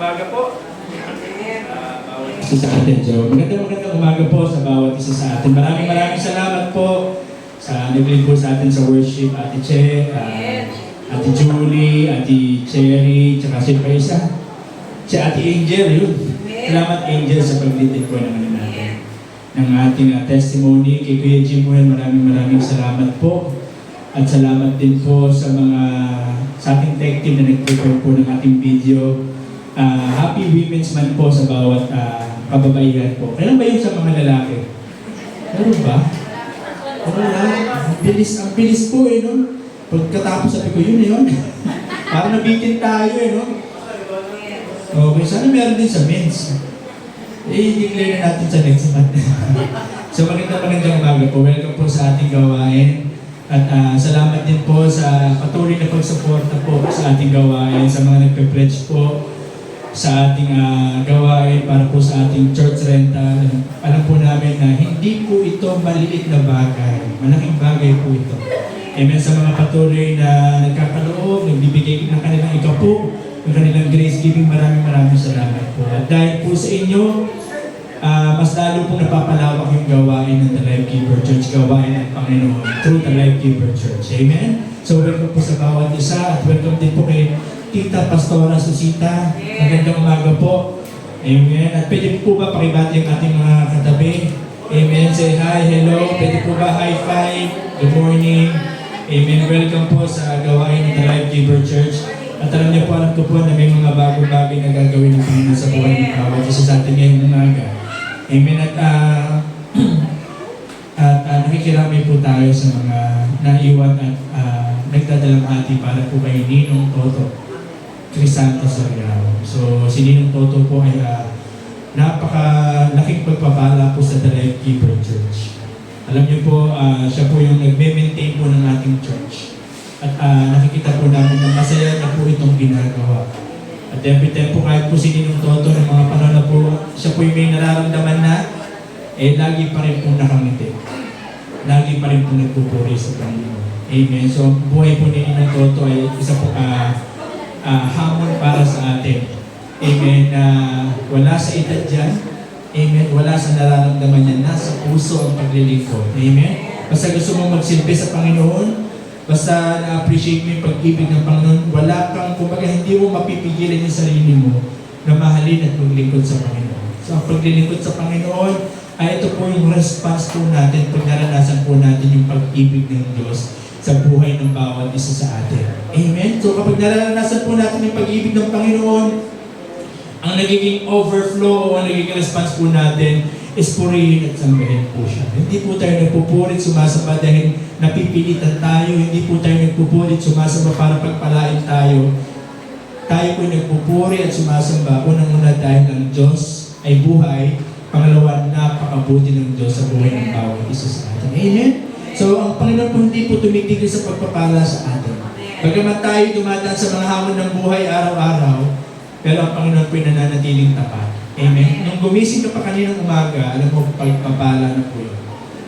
umaga po. Isa sa atin, Joe. Magandang umaga po sa bawat isa sa atin. Maraming salamat po sa nag-lead po sa atin sa worship, Ate Che, Ate Julie, Ate Cherry, tsaka si Paisa. Si Ate Angel, yun. Salamat Angel sa pag-lead po naman natin. Ng ating testimony kay Kuya Jim Muel, maraming salamat po. At salamat din po sa ating tech team na nag-prepare po ng ating video. Happy Women's Month po sa bawat kababaihan po. Kailan ba yun sa mga lalaki? Meron ba? Wala. Ang bilis po no? Pagkatapos sabi ko yun. Parang nabitin tayo no? Okay, sana meron din sa men's. I-declare na natin sa next month. So magandang umaga po. Welcome po sa ating gawain. At salamat din po sa patuloy na pagsuporta po sa ating gawain, sa mga nagpe-pledge po sa ating gawain para po sa ating church rental. Alam po namin na hindi po ito maliit na bagay. Malaking bagay po ito. Amen. Sa mga patuloy na nagkakaloob, nagbibigay ng kanilang ikapo, ng kanilang grace giving, maraming salamat po. At dahil po sa inyo, mas lalo pong napapalawak yung gawain ng The Life Giver Church, gawain ng Panginoon through The Life Giver Church. Amen? So welcome po sa bawat isa at welcome din po kay Tita Pastora Susita. Magandang umaga po. Amen. At pwede po ba pakibati ang ating mga katabi? Amen. Say hi, hello. Pwede po ba high five? Good morning. Amen. Welcome po sa gawain ng The Life Giver Church. At alam ko po na may mga bagong bagay na gagawin ng Panginoon sa buhay ng bawat isa sa atin ngayong umaga. Amen. At nakikiramay po tayo sa mga naiwan at nagdadalang ati para po kay Ninong Toto Crisanto Soriano. So si Ninong Toto po ay napakalaking pagpapala po sa The Life Giver Church. Alam niyo po, siya po yung nagme-maintain po ng ating church. At nakikita po namin na masaya na po itong ginagawa. At every time po kahit po si Ninong Toto ng mga panahon na po, siya po yung may nararamdaman na, lagi pa rin po nakangiti. Lagi pa rin po nagpupuri sa Panginoon. Amen. So, buhay po ni Ninong Toto ay isa po hamon para sa atin. Amen. Wala sa edad dyan. Amen. Wala sa nararamdaman niya. Nasa puso ang paglilingkod. Amen. Basta gusto mo magsilbi sa Panginoon, basta na-appreciate mo yung pag-ibig ng Panginoon, wala kang, kumbaga, hindi mo mapipigilan yung sarili mo na mahalin at maglingkod sa Panginoon. So, ang paglilingkod sa Panginoon, ay ito po yung response po natin pag naranasan po natin yung pag-ibig ng Diyos sa buhay ng bawat isa sa atin. Amen? So, kapag naranasan po natin yung pag-ibig ng Panginoon, ang nagiging overflow o ang nagiging response po natin is purihin at sambahin po siya. Hindi po tayo nagpupurit, sumasamba dahil napipilitan tayo. Hindi po tayo nagpupurit, sumasamba para pagpalain tayo. Tayo po nagpupuri at sumasamba. Unang-una dahil ang Diyos ay buhay. Pangalawa, napakabuti ng Diyos sa buhay ng bawat isa sa atin. Amen? So, ang Panginoon po hindi po tumitigil sa pagpapala sa atin. Bagamat tayo dumadaan sa mga hamon ng buhay araw-araw, pero ang Panginoon po ay nananatiling tapat. Amen? Nung gumising ka pa kaninang umaga, alam mo, pagpapala na po yun.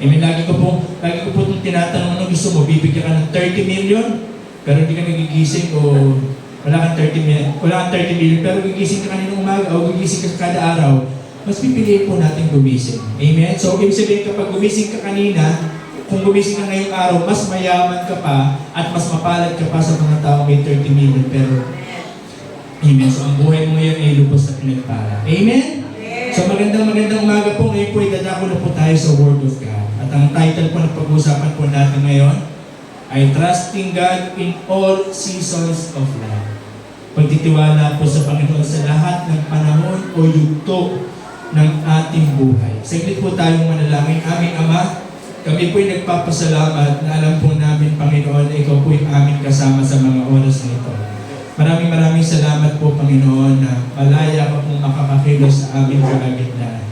Amen? Lagi ko po itong tinatanong, ano gusto mo? Bibigyan ka ng 30 million, pero hindi ka nagigising o wala kang 30 million, pero gigising ka kaninang umaga o gigising ka kada araw, mas pipiliin po natin gumising. Amen? So, ibig sabihin kapag gumising ka kanina, kung gumising ka ngayong araw, mas mayaman ka pa at mas mapalad ka pa sa mga tao may 30 million, pero amen. So, ang buhay mo ngayon ay lubos na pinagpala. Amen? So, magandang umaga po. Ngayon po, idadako na po tayo sa Word of God. At ang title po na pag-uusapan po natin ngayon ay Trusting God in All Seasons of Life. Pagtitiwala po sa Panginoon sa lahat ng panahon o yugto ng ating buhay. Saglit po tayong manalangin. Aming Ama, kami po'y nagpapasalamat na alam po namin, Panginoon, na Ikaw po'y aming kasama sa mga oras na ito. Maraming salamat po, Panginoon, na malaya ka pong makakakilos sa aming kalagitnaan.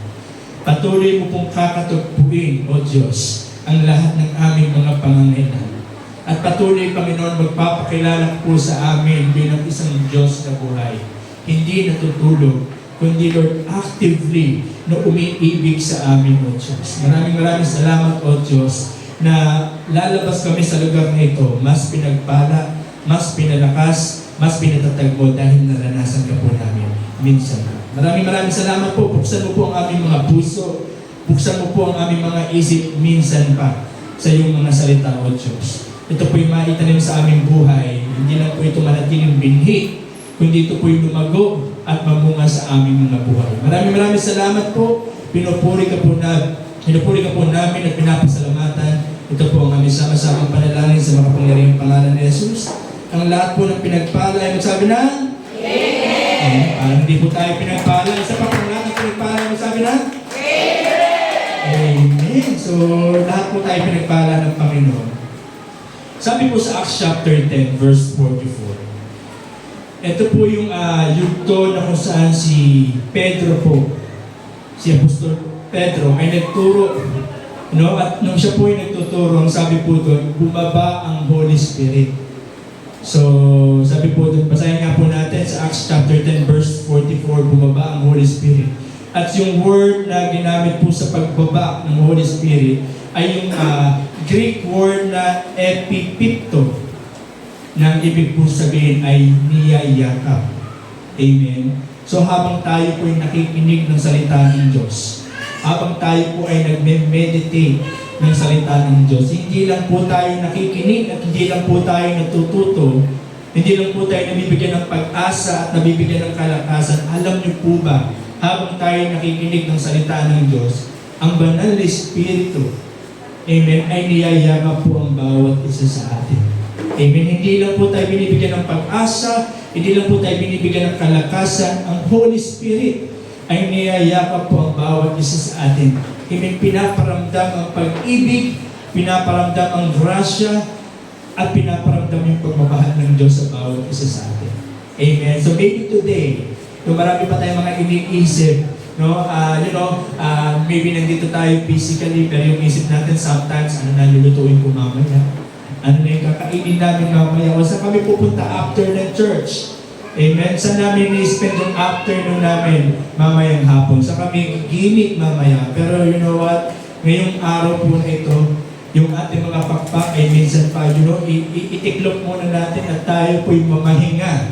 Patuloy mo pong kakatagpuin, O Diyos, ang lahat ng aming mga pangangailangan. At patuloy, Panginoon, magpapakilala po sa amin bilang isang Diyos na buhay. Hindi natutulog, kundi Lord, actively na umiibig sa amin, O Diyos. Maraming salamat, O Diyos, na lalabas kami sa lugar na ito, mas pinagpala, mas pinalakas, mas pinatatag mo dahil naranasan ka po namin. minsan pa. Maraming salamat po. Buksan mo po ang aming mga puso. Buksan mo po ang aming mga isip minsan pa sa iyong mga salita, O Diyos. Ito po'y maitanim sa aming buhay. Hindi lang po ito manatiling binhi, kundi ito po'y lumago at mamunga sa aming mga buhay. Maraming salamat po. Pinupuri ka po namin at pinapasalamatan. Ito po ang aming sama-samang panalangin sa makapangyarihang pangalan ni Jesus. Ang lahat po ng pinagpala ay magsabi na Amen. Hindi po tayo pinagpala. Isa pa po lahat ng pinagpala ay magsabi na Amen. So, lahat po tayo pinagpala ng Panginoon. Sabi po sa Acts chapter 10, verse 44. Ito po yung yugto na kung saan si Pedro po, si Apostol Pedro ay nagturo, at nung siya po ay nagtuturo, ang sabi po doon, bumaba ang Holy Spirit. So, sabi po doon, basahin nga po natin sa Acts chapter 10, verse 44, bumaba ang Holy Spirit. At yung word na ginamit po sa pagbaba ng Holy Spirit ay yung Greek word na epipipto, na ibig po sabihin ay niyayakap. Amen. So habang tayo po ay nakikinig ng salita ng Diyos, habang tayo po ay nagme-meditate ng salita ng Diyos, hindi lang po tayo nakikinig at hindi lang po tayo natututo, hindi lang po tayo nabibigyan ng pag-asa at nabibigyan ng kalakasan. Alam niyo po ba, habang tayo nakikinig ng salita ng Diyos, ang banal na Espiritu, amen, ay niyayakap po ang bawat isa sa atin. Amen. Hindi lang po tayo binibigyan ng pag-asa, hindi lang po tayo binibigyan ng kalakasan. Ang Holy Spirit ay niyayakap po ang bawat isa sa atin. Amen. Pinaparamdam ang pag-ibig, pinaparamdam ang grasya, at pinaparamdam yung pagmamahal ng Diyos sa bawat isa sa atin. Amen. So maybe today, kung marami pa tayong mga iniisip, maybe nandito tayo physically, pero yung isip natin sometimes, ano na lulutuin ko mamaya? Ano na yung kakainin namin mamaya? O saan kami pupunta after ng church? Amen? Saan namin i-spend yung afternoon namin mamayang hapon? Saan kami giginig mamaya? Pero you know what? Ngayong araw po na ito, yung ating mga pakpak ay minsan pa, itiklop muna natin at tayo po'y mamahinga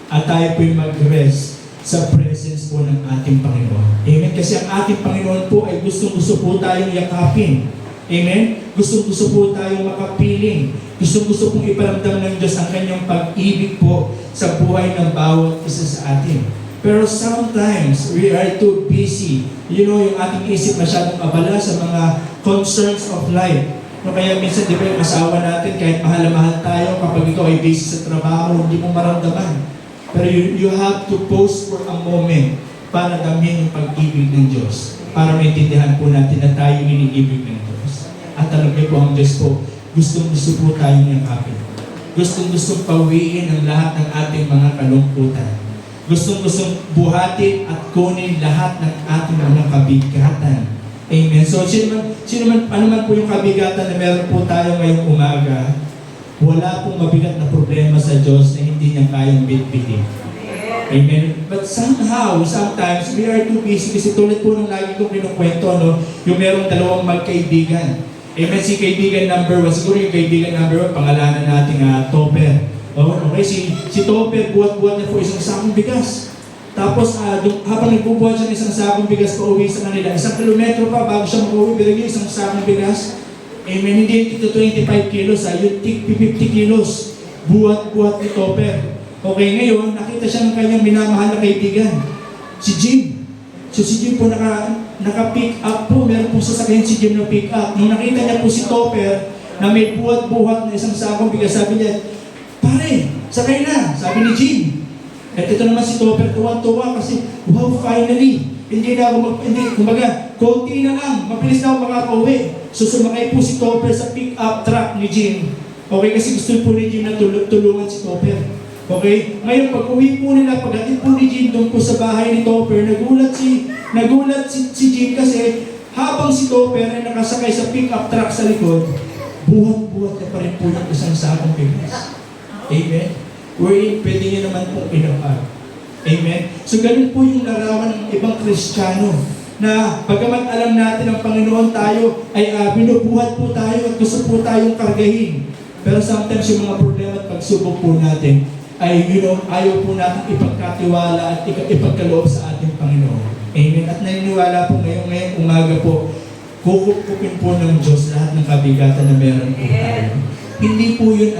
at tayo po'y mag-rest sa presence po ng ating Panginoon. Amen? Kasi ang ating Panginoon po ay gustong-gusto po tayong yakapin. Amen? Gustong-gusto po tayong makapiling. Gustong-gusto pong iparamdam ng Diyos ang kanyang pag-ibig po sa buhay ng bawat isa sa atin. Pero sometimes, we are too busy. Yung ating isip masyadong abala sa mga concerns of life. Kaya minsan, di ba yung asawa natin, kahit mahal na mahal tayo, kapag ikaw ay busy sa trabaho, hindi mo maramdaman. Pero you have to pause for a moment para damhin yung pag-ibig ng Diyos. Para maintindihan po natin na tayo iniibig ng Diyos. At alam niyo po, ang Diyos po, gustong-gusto po tayong yakapin. Gustong-gustong pawiin ang lahat ng ating mga kalungkutan. Gustong-gustong buhatin at kunin lahat ng ating mga kabigatan. Amen. So, ano man po yung kabigatan na meron po tayo ngayong umaga, wala pong mabigat na problema sa Diyos na hindi niya kayang bitbitin. Amen. But somehow, sometimes, we are too busy. Kasi tulad po ng lagi kong kinukwento, yung merong dalawang magkaibigan. Amen. Si kaibigan number 1, siguro yung kaibigan number 1, pangalanan natin Topper. Okay, si Topper, buhat-buhat niya po isang sakong bigas. Tapos, habang nagbubuhat siya ng isang sakong bigas pa uwi sa kanila, 1 kilometro pa bago siya mag-uwi, binigay isang sakong bigas. Amen. Hindi ito 25 kilos, yung 50 kilos. Buhat-buhat ni Topper. Okay, ngayon, nakita siya ng kanyang minamahal na kaibigan, si Jim. So si Jim po naka-pick up po, meron po sasakyan si Jim na pick up. Nung nakita niya po si Topper na may buhat-buhat na isang sakong bigas, sabi niya, pare, sakay na, sabi ni Jim. At ito naman si Topper, tuwa-tuwa kasi, wow, finally, hindi na ako kumbaga, konti na lang, mabilis na ako makaka-uwi. So sumakay po si Topper sa pick-up truck ni Jim. Okay, kasi gusto po ni Jim na tulungan si Topper. Okay? Ngayon, pag-uwi po nila, pagdating po ni Jim doon po sa bahay ni Topper, nagulat si Jim kasi habang si Topper ay nakasakay sa pick-up truck sa likod, buhat-buhat na pa rin po ng isang sakong bigas. Amen? Wherein, pwede niya naman pong inapag. Amen? So, ganun po yung larawan ng ibang Kristiyano na bagamat alam natin ang Panginoon tayo ay binubuhat po tayo at gusto po tayong kargahin. Pero sometimes yung mga problema at pagsubok po natin ay ayaw po natin ipagkatiwala at ipagkaloob sa ating Panginoon. Amen. At naniniwala po ngayong umaga po, kukupin po ng Diyos lahat ng kabigatan na meron po tayo. Hindi po yun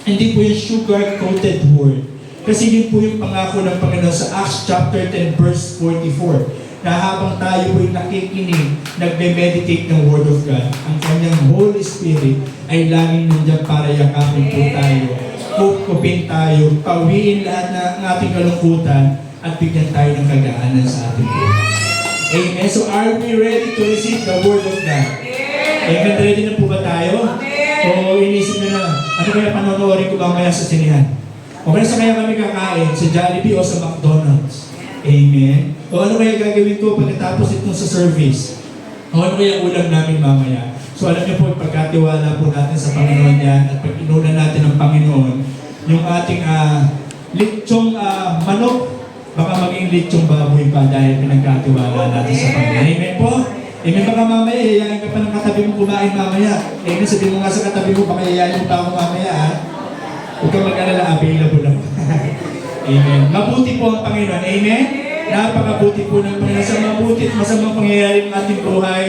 hindi po yung sugar-coated word. Kasi yun po yung pangako ng Panginoon sa Acts chapter 10 verse 44. Na habang tayo po'y nakikinig, nagme-meditate ng Word of God, ang kanyang Holy Spirit ay laging nandiyan para yakapin po tayo, kukupin tayo, pawiin lahat ng ating kalungkutan, at bigyan tayo ng kagaanan sa ating buhay. Amen. So are we ready to receive the Word of God? Amen. Ready na po ba tayo? O inisip nyo na, ano kaya panonoodin ko mamaya sa sinihan? O kaya sa kaya kami kakain? Sa Jollibee o sa McDonald's? Amen. O ano kaya gagawin ko pagkatapos itong sa service? O ano kaya ulam namin mamaya? So alam niyo po, pagkatiwala po natin sa Panginoon yan at pag inunan natin ng Panginoon, yung ating litsyong manok, baka maging litsyong baboy pa dahil pinagkatiwala natin sa Panginoon. Amen po? Amen. Baka mamaya, yayain ka pa ng katabi mo kumain mamaya. Amen. Sabihin mo nga sa katabi mo, baka yayain mo pa ako mamaya. Huwag kang mag-alala, available lang. Amen. Mabuti po ang Panginoon. Amen? Napakabuti po ng Panginoon. Sa mabuti at masamang pangyayari ng ating buhay,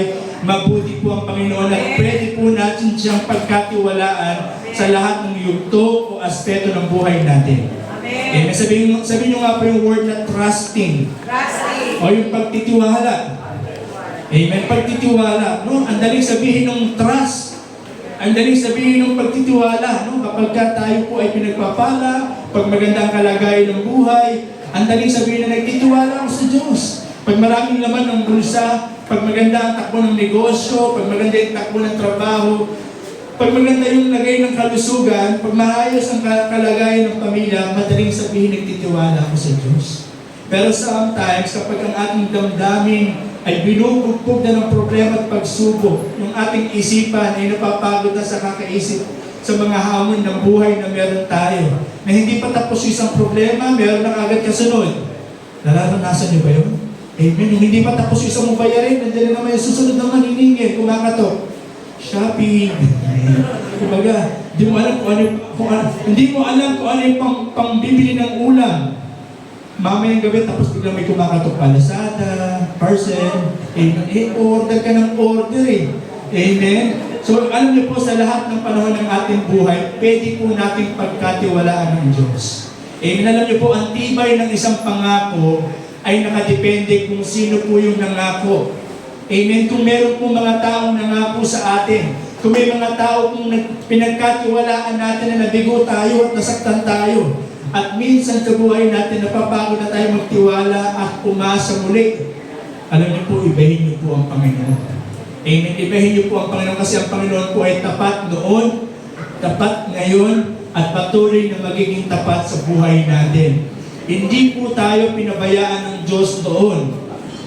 mabuti po ang Panginoon at pwede po natin siyang pagkatiwalaan sa lahat ng yugto o aspeto ng buhay natin. Amen. Sabihin nyo nga po yung word na trusting. O yung pagtitiwala. Amen. Pagtitiwala. No? Ang daling sabihin ng trust. Ang daling sabihin ng pagtitiwala. No? Kapag tayo po ay pinagpapala, pag maganda ang kalagayan ng buhay, ang daling sabihin na nagtitiwala ako sa Diyos. Pag maraming laman ng bulsa, pag maganda ang takbo ng negosyo, pag maganda yung takbo ng trabaho, pag maganda yung lagay ng kalusugan, pag maayos ang kalagayan ng pamilya, madaling sabihin nagtitiwala ako sa Diyos. Pero sometimes, kapag ang ating damdamin ay binubugbog na ng problema at pagsubok, yung ating isipan ay napapagod na sa kakaisip sa mga hamon ng buhay na meron tayo, na hindi pa tapos isang problema, meron na agad kasunod. Nararanasan niyo ba yun? Amen. Yung hindi pa tapos isang mong bayarin, nandiyan naman yung susunod na maniningin, kumakatok. Shopping. Kumbaga, hindi mo alam kung ano yung pangbibili ng ulam. Mamayang gabi, tapos biglang may kumakatok pa, Lazada, parcel, order ka ng order eh. Amen? So, alam niyo po, sa lahat ng panahon ng ating buhay, pwede po nating pagkatiwalaan ng Diyos. Amen? Alam niyo po, ang tibay ng isang pangako ay nakadepende kung sino po yung nangako. Amen? Kung meron po mga taong nangako sa atin, kung may mga tao kung pinagkatiwalaan natin na nabigo tayo at nasaktan tayo, at minsan sa buhay natin napapagod na tayo magtiwala at umasa muli, alam niyo po, ibahin niyo po ang Panginoon. Amen. Ibahin niyo po ang Panginoon kasi ang Panginoon po ay tapat noon, tapat ngayon, at patuloy na magiging tapat sa buhay natin. Hindi po tayo pinabayaan ng Diyos noon.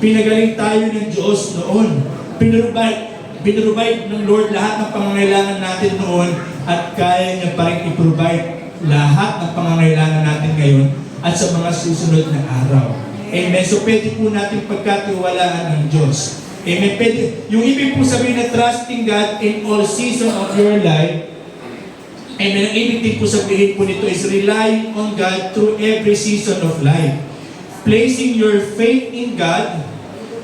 Pinagaling tayo ng Diyos noon. Pinrovide ng Lord lahat ng pangangailangan natin noon at kaya niya pa rin i-provide lahat ng pangangailangan natin ngayon at sa mga susunod na araw. Amen. So pwede po natin pagkatiwalaan ng Diyos. Amen. Pwede, yung ibig po sabihin na trusting God in all season of your life, amen, ang ibig din po sabihin po nito is relying on God through every season of life. Placing your faith in God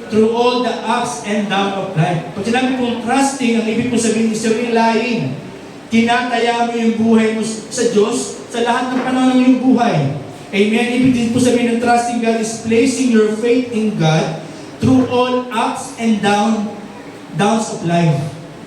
through all the ups and downs of life. Pag sinabi pong trusting, ang ibig po sabihin is relying. Tinataya mo yung buhay mo sa Diyos sa lahat ng panahon ng iyong buhay. Amen. Ibig din po sabihin ng trusting God is placing your faith in God through all ups and downs of life.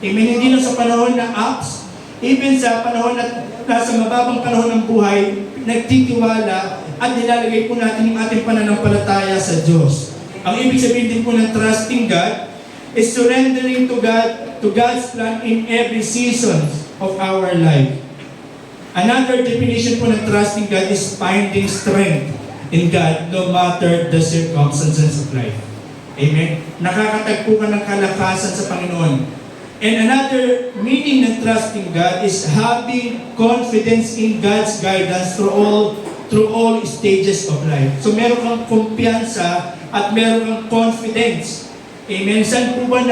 Amen. Hindi lang sa panahon na ups, even sa panahon na nasa mababang panahon ng buhay, nagtitiwala at nilalagay po natin yung ating pananampalataya sa Diyos. Ang ibig sabihin din po ng trusting God is surrendering to God's plan in every season of our life. Another definition po ng trusting God is finding strength in God no matter the circumstances of life. Amen? Nakakatagpo ka ng kalakasan sa Panginoon. And another meaning ng trusting God is having confidence in God's guidance through all stages of life. So meron kang kumpiyansa at meron kang confidence. Amen? Saan po ba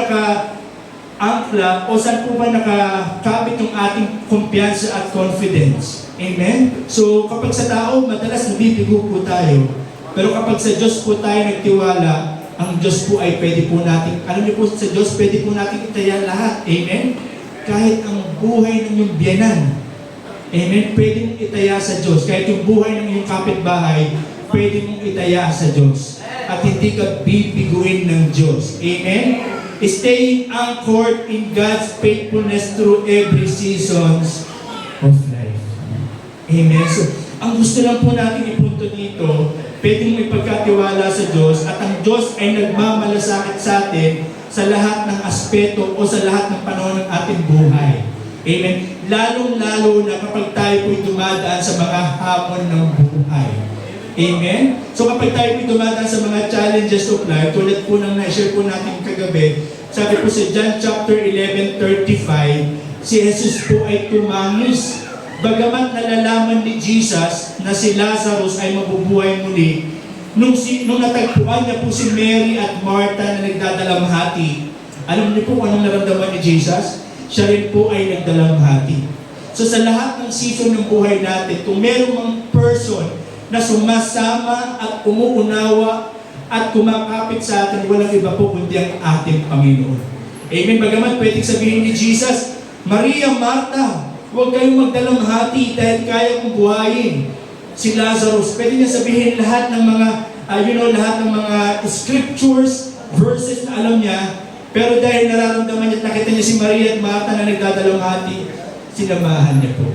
angkla o saan po ba nakakabit yung ating kumpiyansa at confidence? Amen? So kapag sa tao, madalas nabibigo po tayo. Pero kapag sa Diyos po tayo nagtiwala, ang Diyos po ay pwede po natin, alam niyo po sa Diyos, pwede po natin itaya lahat. Amen? Kahit ang buhay ng iyong biyanan. Amen? Pwede mong itaya sa Diyos. Kahit yung buhay ng iyong kapitbahay, pwede mong itaya sa Diyos. At hindi ka bibiguin ng Diyos. Amen? Staying anchored in God's faithfulness through every seasons of life. Amen? So, ang gusto lang po natin ipunto dito, pwedeng may pagkatiwala sa Diyos at ang Diyos ay nagmamalasakit sa atin sa lahat ng aspeto o sa lahat ng panahon ng ating buhay. Amen? Lalong-lalo na kapag tayo po'y dumadaan sa mga hamon ng buhay. Amen? So kapag tayo po'y dumadaan sa mga challenges of life, tulad po ng na-share po natin kagabi, sabi po sa John chapter 11:35, si Jesus po ay tumangis. Bagamat nalalaman ni Jesus na si Lazarus ay mabubuhay muli, nung natagpuan niya po si Mary at Martha na nagdadalamhati, alam niyo po kung anong naramdaman ni Jesus? Siya rin po ay nagdalamhati. So sa lahat ng season ng buhay natin, kung merong mga person na sumasama at umuunawa at kumakapit sa atin, walang iba po kundi ang ating Panginoon. Amen. Bagamat pwedeng sabihin ni Jesus, Maria, Martha, huwag kayong magdalamhati dahil kaya kong buhayin si Lazarus. Pwede niya sabihin lahat ng mga, lahat ng mga scriptures, verses na alam niya, pero dahil nararamdaman niya at nakita niya si Maria at Martha na nagdadalamhati, sinamahan niya po.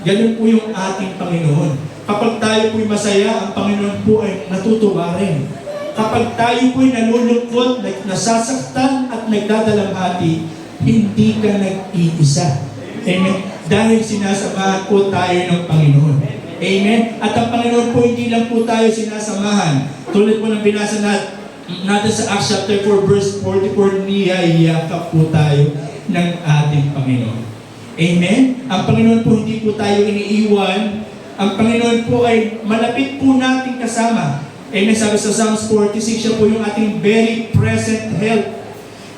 Ganun po yung ating Panginoon. Kapag tayo po'y masaya, ang Panginoon po ay natutuwa rin. Kapag tayo po'y nalulungkot, nasasaktan at nagdadalamhati, hindi ka nag-iisa. Amen. Dahil sinasamahan po tayo ng Panginoon. Amen. At ang Panginoon po hindi lang po tayo sinasamahan. Tulad po ng binasa natin sa Acts chapter 4 verse 44, niyayakap po tayo ng ating Panginoon. Amen. Ang Panginoon po hindi po tayo iniiwan. Ang Panginoon po ay malapit po nating kasama. Amen. Sabi sa Psalms 46, siya po yung ating very present help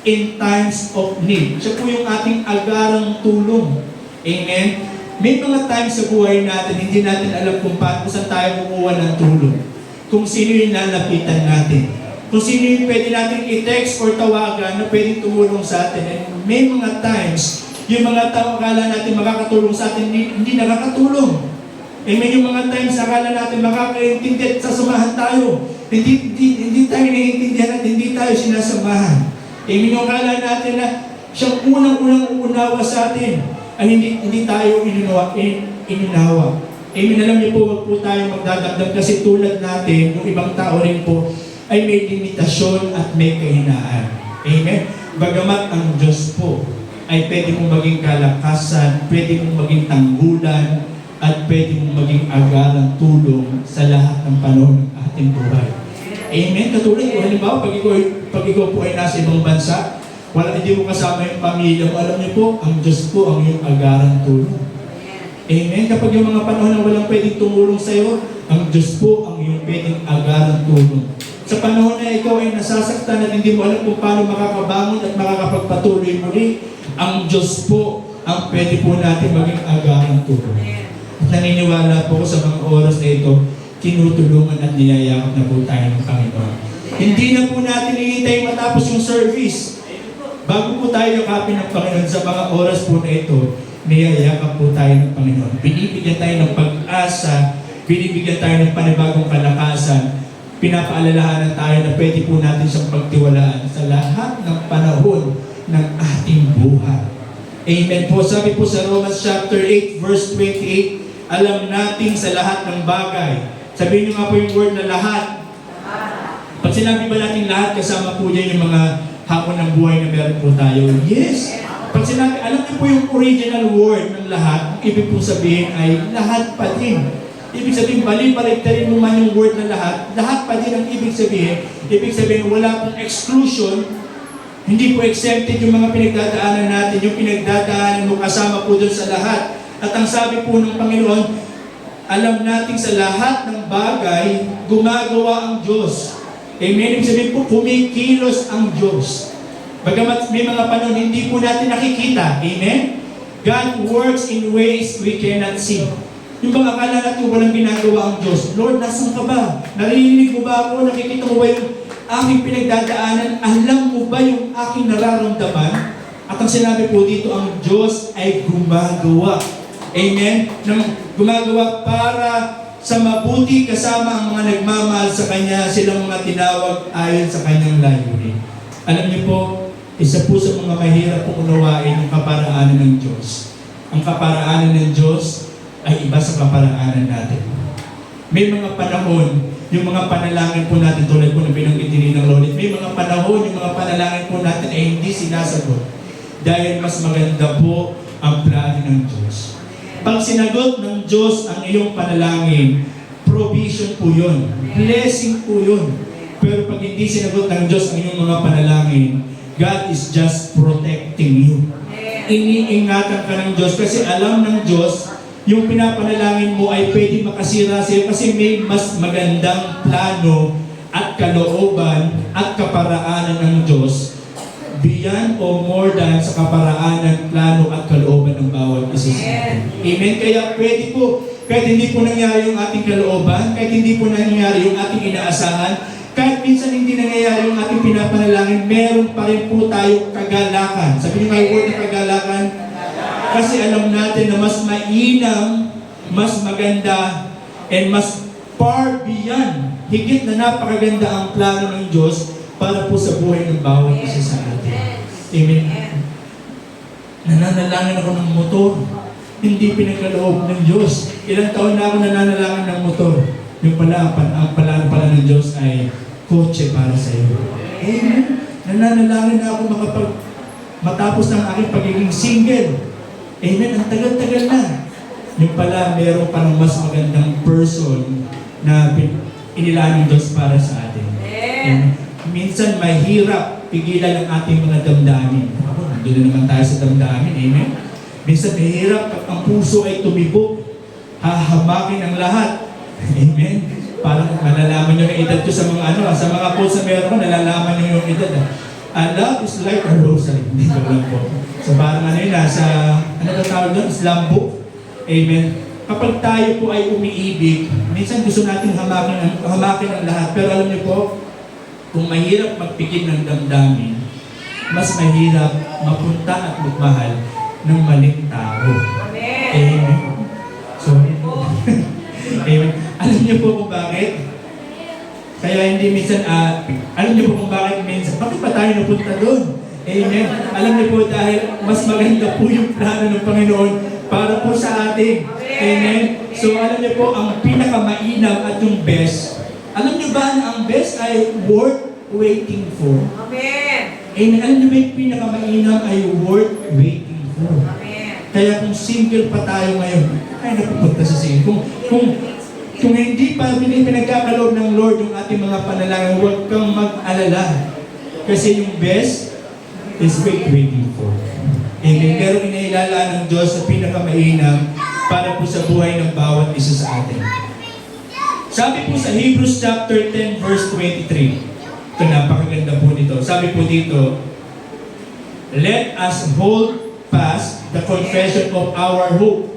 in times of need. Siya po yung ating agarang tulong. Amen? May mga times sa buhay natin, hindi natin alam kung saan tayo kukuha ng tulong. Kung sino yung lalapitan natin. Kung sino yung pwede natin i-text or tawagan na pwedeng tumulong sa atin. And may mga times, yung mga tao akala natin makakatulong sa atin, hindi nakakatulong. Amen? Yung mga times akala natin makakaintindi at sasamahan tayo. Hindi tayo naiintindihan at hindi tayo sinasamahan. Amen? Yung akala natin na siyang unang-unang uunawa sa atin ay hindi tayo inunawa. Amen. Alam niyo po, wag po tayo magdadagdag kasi tulad natin, yung ibang tao rin po ay may limitasyon at may kahinaan. Amen. Bagamat ang Diyos po ay pwede mong maging kalakasan, pwede mong maging tanggulan, at pwede mong maging agarang tulong sa lahat ng panahon ng ating buhay. Amen. Katulad po, halimbawa, pag ikaw po ay nasa ibang bansa, hindi mo kasama yung pamilya mo, alam niyo po, ang Diyos po ang iyong agarang tulong. Amen. Kapag yung mga panahon na walang pwedeng tumulong sa iyo, ang Diyos po ang iyong pwedeng agarang tulong. Sa panahon na ikaw ay nasasaktan at hindi mo alam kung paano makakabangon at makakapagpatuloy muli, ang Diyos po ang pwede po natin maging agarang tulong. At naniniwala po ko sa mga oras na ito, tinutulungan at niyayakap na po tayo ng Panginoon. Hindi na po natin hihintay matapos yung service. Bago po tayo yakapin ng Panginoon sa mga oras po na ito, niyayakap po tayo ng Panginoon. Binibigyan tayo ng pag-asa, binibigyan tayo ng panibagong kalakasan, pinapaalalahanan tayo na pwede po natin siyang pagtiwalaan sa lahat ng panahon ng ating buhay. Amen po. Sabi po sa Romans chapter 8 verse 28, alam natin sa lahat ng bagay. Sabihin niyo nga po yung word na lahat. Pag sinabi ba natin lahat, kasama po dyan yung mga hapon ng buhay na meron po tayo. Yes. Pag sinabi, alam niyo po yung original word ng lahat, ibig po sabihin ay lahat pa din. Ibig sabihin, bali-baligtarin mo man yung word na lahat pa din ang ibig sabihin. Ibig sabihin, wala pong exclusion, hindi po exempted yung mga pinagdadaanan natin, yung pinagdadaanan mo kasama po doon sa lahat. At ang sabi po ng Panginoon, alam natin sa lahat ng bagay, gumagawa ang Diyos. Amen. Ibig sabihin po, kumikilos ang Diyos. Bagamat may mga panahon hindi po natin nakikita. Amen? God works in ways we cannot see. Yung bang akala natin walang ginagawa ang Diyos. Lord, nasan ka ba? Naririnig mo ba ako? Nakikita mo ba yung aking pinagdadaanan? Alam mo ba yung aking nararamdaman? At ang sinabi po dito, ang Diyos ay gumagawa. Amen? Gumagawa para sa mabuti kasama ang mga nagmamahal sa Kanya, silang mga tinawag ayon sa Kanyang layunin. Alam niyo po, isa po sa mga mahirap pong unawain ang kaparaanan ng Diyos. Ang kaparaanan ng Diyos ay iba sa kaparaanan natin. May mga panahon, yung mga panalangin po natin, tulad po na binanggit din ng Lolit, may mga panahon, yung mga panalangin po natin ay hindi sinasagot dahil mas maganda po ang plano ng Diyos. Pag sinagot ng Diyos ang iyong panalangin, provision po yun. Blessing po yun. Pero pag hindi sinagot ng Diyos ang iyong mga panalangin, God is just protecting you. Iniingatan ka ng Diyos kasi alam ng Diyos yung pinapanalangin mo ay pwede makasira sa'yo kasi may mas magandang plano at kalooban at kaparaanan ng Diyos beyond o more than sa kaparaanan, plano at kalooban ng bawat isa sa atin. Amen? Kaya pwede po, kahit hindi po nangyari yung ating kalooban, kahit hindi po nangyari yung ating inaasahan, kahit minsan hindi nangyayari yung ating pinapanalangin, meron pa rin po tayo kagalakan. Sabi niyo nga yung word na kagalakan, kasi alam natin na mas mainam, mas maganda, and mas far beyond, higit na napakaganda ang plano ng Diyos para po sa buhay ng bawat isa sa atin. Amen. Nananalangin ako ng motor. Hindi pinagkaloob ng Diyos. Ilang taon na ako nananalangin ng motor. Yung pala, ang plano pala ng Diyos ay kotse para sa iyo. Amen. Nananalangin na ako matapos ng aking pagiging single. Amen. Ang tagal-tagal na. Yung pala, meron parang mas magandang person na inilaan ng Diyos para sa atin. Amen. Minsan mahirap pigilan ang ating mga damdamin. Ako, nandun na naman tayo sa damdamin. Amen. Minsan mahirap pag ang puso ay tumibok. Hahamakin ang lahat. Amen. Parang malalaman nyo yung edad ko sa mga sa mga quotes na meron ko, nalalaman nyo yung edad. Love is like a rosary. Hindi ko lang po. So parang nasa, ba tawag doon? Islam book. Amen. Kapag tayo po ay umiibig, minsan gusto natin hamakin ang lahat. Pero alam niyo po, kung mahirap magpigil ng damdamin, mas mahirap mapunta at magmahal ng maling tao. Amen. Sorry po. Amen. Alam niyo po kung bakit? Kaya hindi minsan, alam niyo po kung bakit bakit pa tayo napunta doon? Amen. Alam niyo po dahil mas maganda po yung plano ng Panginoon para po sa atin. Amen. So alam niyo po, ang pinakamainam at yung best, alam niyo ba na ang best ay worth waiting for? Amen. Amen. Alam niyo ba yung pinakamainam ay worth waiting for? Amen. Kaya kung single pa tayo ngayon, ay napupunta sa single. Kung hindi pa pinagkakaloob ng Lord yung ating mga panalangin, huwag kang mag-alala. Kasi yung best is waiting for. Amen. Pero inailalaan ng Diyos sa pinakamainam para po sa buhay ng bawat isa sa atin. Sabi po sa Hebrews chapter 10 verse 23, ito napakaganda po nito. Sabi po dito, let us hold fast the confession of our hope.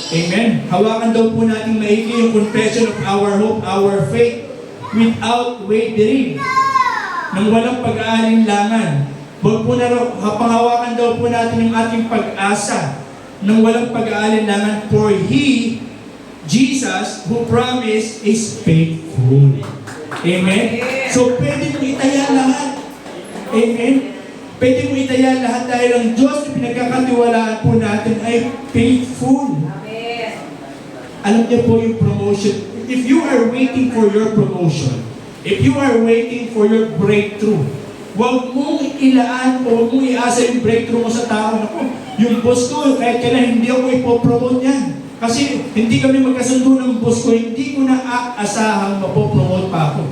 Amen. Hawakan daw po natin maigi yung confession of our hope, our faith, without wavering, nang walang pag-aalinlangan. Huwag po na hawakan daw po natin yung ating pag-asa, nang walang pag-aalinlangan, for He, Jesus, who promised, is faithful. Amen. So, pwede mo itaya lahat. Amen. Pwede mo itaya lahat dahil ang Diyos na pinagkakatiwalaan po natin ay faithful. Alam niyo po yung promotion. If you are waiting for your promotion, if you are waiting for your breakthrough, huwag mong ilaan o huwag mong iasa yung breakthrough mo sa tao. Ako, yung boss ko, kahit kailan hindi ako ipopromote yan. Kasi hindi kami magkasundo ng boss ko, hindi ko na aasahang mapopromote pa ako.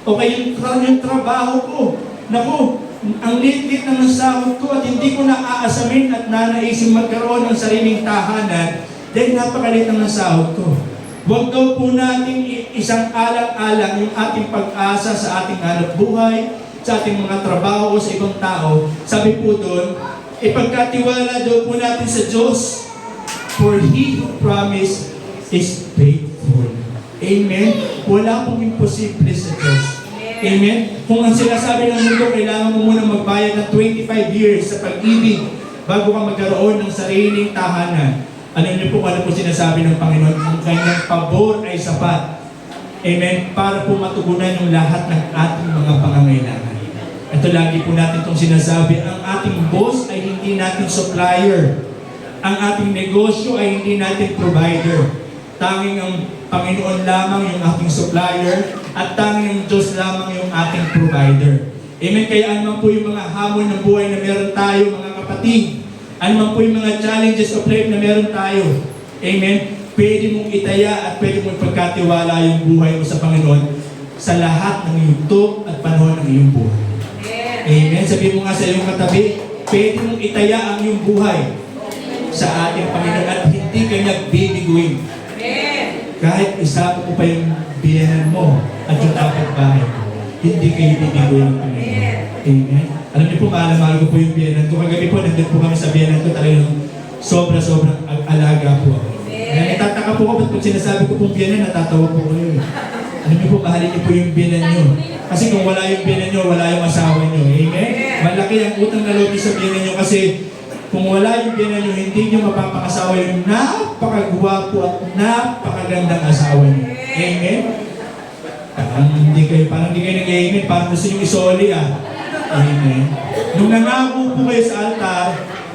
Okay, yung trabaho ko, naku, ang liit-liit na ng sahod ko at hindi ko na aasamin at nanaising magkaroon ng sariling tahanan dahil napakalit ng sahod ko. Huwag daw po natin isang alang-alang yung ating pag-asa sa ating hanap buhay, sa ating mga trabaho o sa ibang tao, sabi po doon, ipagkatiwala daw po natin sa Diyos, for He who promised is faithful. Amen? Wala pong imposible sa Diyos. Amen? Kung ang sinasabi ng mundo, kailangan mo muna magbayad ng 25 years sa pag-ibig bago ka magkaroon ng sariling tahanan. Alam niyo po ano po sinasabi ng Panginoon? Ang kanyang pabor ay sapat. Amen? Para po matugunan yung lahat ng ating mga pangangailangan. Ito lagi po natin itong sinasabi, ang ating boss ay hindi natin supplier. Ang ating negosyo ay hindi natin provider. Tanging ang Panginoon lamang yung ating supplier at tanging ang Diyos lamang yung ating provider. Amen? Kaya ano po yung mga hamon ng buhay na meron tayo, mga kapatid, ano po yung mga challenges of life na meron tayo, amen? Pwede mong itaya at pwede mong pagkatiwala yung buhay mo sa Panginoon sa lahat ng yugto at panahon ng iyong buhay. Amen? Sabihin mo nga sa iyong katabi, pwede mong itaya ang iyong buhay sa ating Panginoon at hindi kanya bibiguin. Kahit isa mo pa yung biyanan mo at yung kapitbahay mo, hindi kayo bibiguin ng Panginoon. Amen? Alam niyo po, mahal ko po yung biyanan ko. Kagabi po, nandun po kami sa biyanan ko, talagang sobrang alaga po. Kaya natataka po ko, ba't pag sinasabi ko pong biyanan, natatawa po ko yun. Alam niyo po, mahalin niyo po yung biyanan niyo. Kasi kung wala yung biyanan niyo, wala yung asawa niyo. Amen? Malaki ang utang na loob sa biyanan niyo kasi kung wala yung biyanan niyo, hindi niyo mapapakasawa yung napakagwapo at napakagandang asawa niyo. Amen? Parang hindi kayo nag-amen, parang gusto niyo isoli Amen. Nung nangako po kayo sa altar,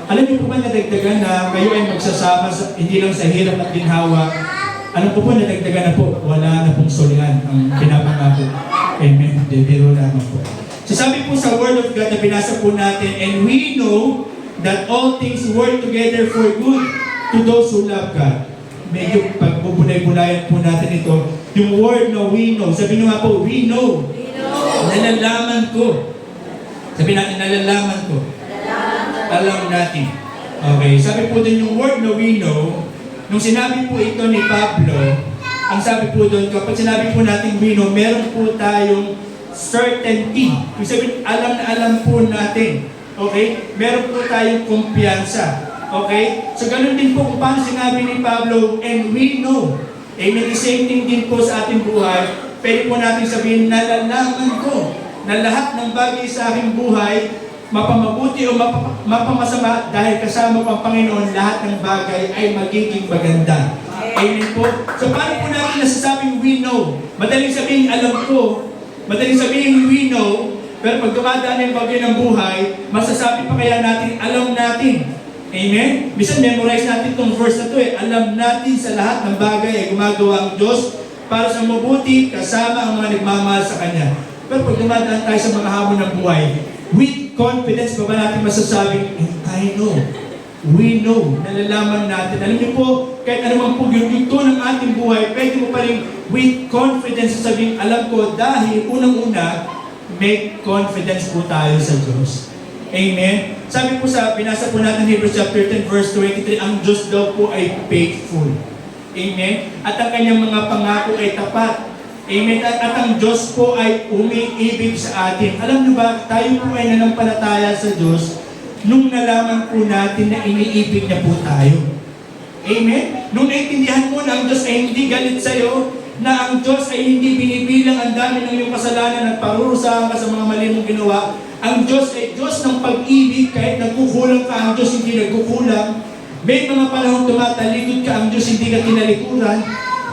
alam niyo po ba nadagdagan na kayo ay magsasama hindi lang sa hirap at ginhawa? Alam po nadagdagan na po, wala na pong solihan ang pinapangako. Amen. Biro lamang po. So sabi po sa Word of God na binasa po natin, and we know that all things work together for good to those who love God. Medyo pagbubulay-bulayan po natin ito. Yung word na we know, sabi nyo nga po, we know. Nalalaman ko. Sabi natin, nalalaman ko. Alam natin. Okay, sabi po din yung word na we know, nung sinabi po ito ni Pablo, ang sabi po doon, kapag sinabi po natin we know, meron po tayong certainty. Ibig sabihin, alam na alam po natin. Okay? Meron po tayong kumpiyansa. Okay? So, ganun din po kung paano sinabi ni Pablo, and we know. Amen. The same thing din po sa ating buhay. Pwede po natin sabihin, nalalaman ko na lahat ng bagay sa aking buhay, mapamabuti o mapamasama, dahil kasama ko ang Panginoon, lahat ng bagay ay magiging maganda. Amen po. So, paano po natin nasasabing we know? Madaling sabihin, alam ko. Madaling sabihin, we know. Pero pag dumadaan yung bagay ng buhay, masasabi pa kaya natin, alam natin. Amen? Minsan memorize natin itong verse na ito Alam natin sa lahat ng bagay ay gumagawa ang Diyos para sa mabuti, kasama ang mga nagmamahal sa Kanya. Pero pag dumadaan tayo sa mga hamon ng buhay, with confidence pa ba natin masasabing, I know, we know, nalalaman natin. Alam niyo po, kahit anumang po yung ito ng ating buhay, pwede mo pa rin with confidence sasabihin, alam ko, dahil unang-una, make confidence po tayo sa Diyos. Amen? Sabi po binasa po natin Hebrews chapter 10 verse 23, ang Diyos daw po ay faithful. Amen? At ang kanyang mga pangako ay tapat. Amen? At ang Diyos po ay umiibig sa atin. Alam niyo ba, tayo po ay nanampalataya sa Diyos nung nalaman po natin na iniibig niya po tayo. Amen? Nung naintindihan mo na ang Diyos ay hindi galit sa iyo, na ang Diyos ay hindi binibilang ang dami ng iyong kasalanan at parurusahan ka sa mga mali mong ginawa. Ang Diyos ay Diyos ng pag-ibig, kahit nagkukulang ka, ang Diyos hindi nagkukulang. May mga panahon tumatalikod ka, ang Diyos hindi ka tinalikuran.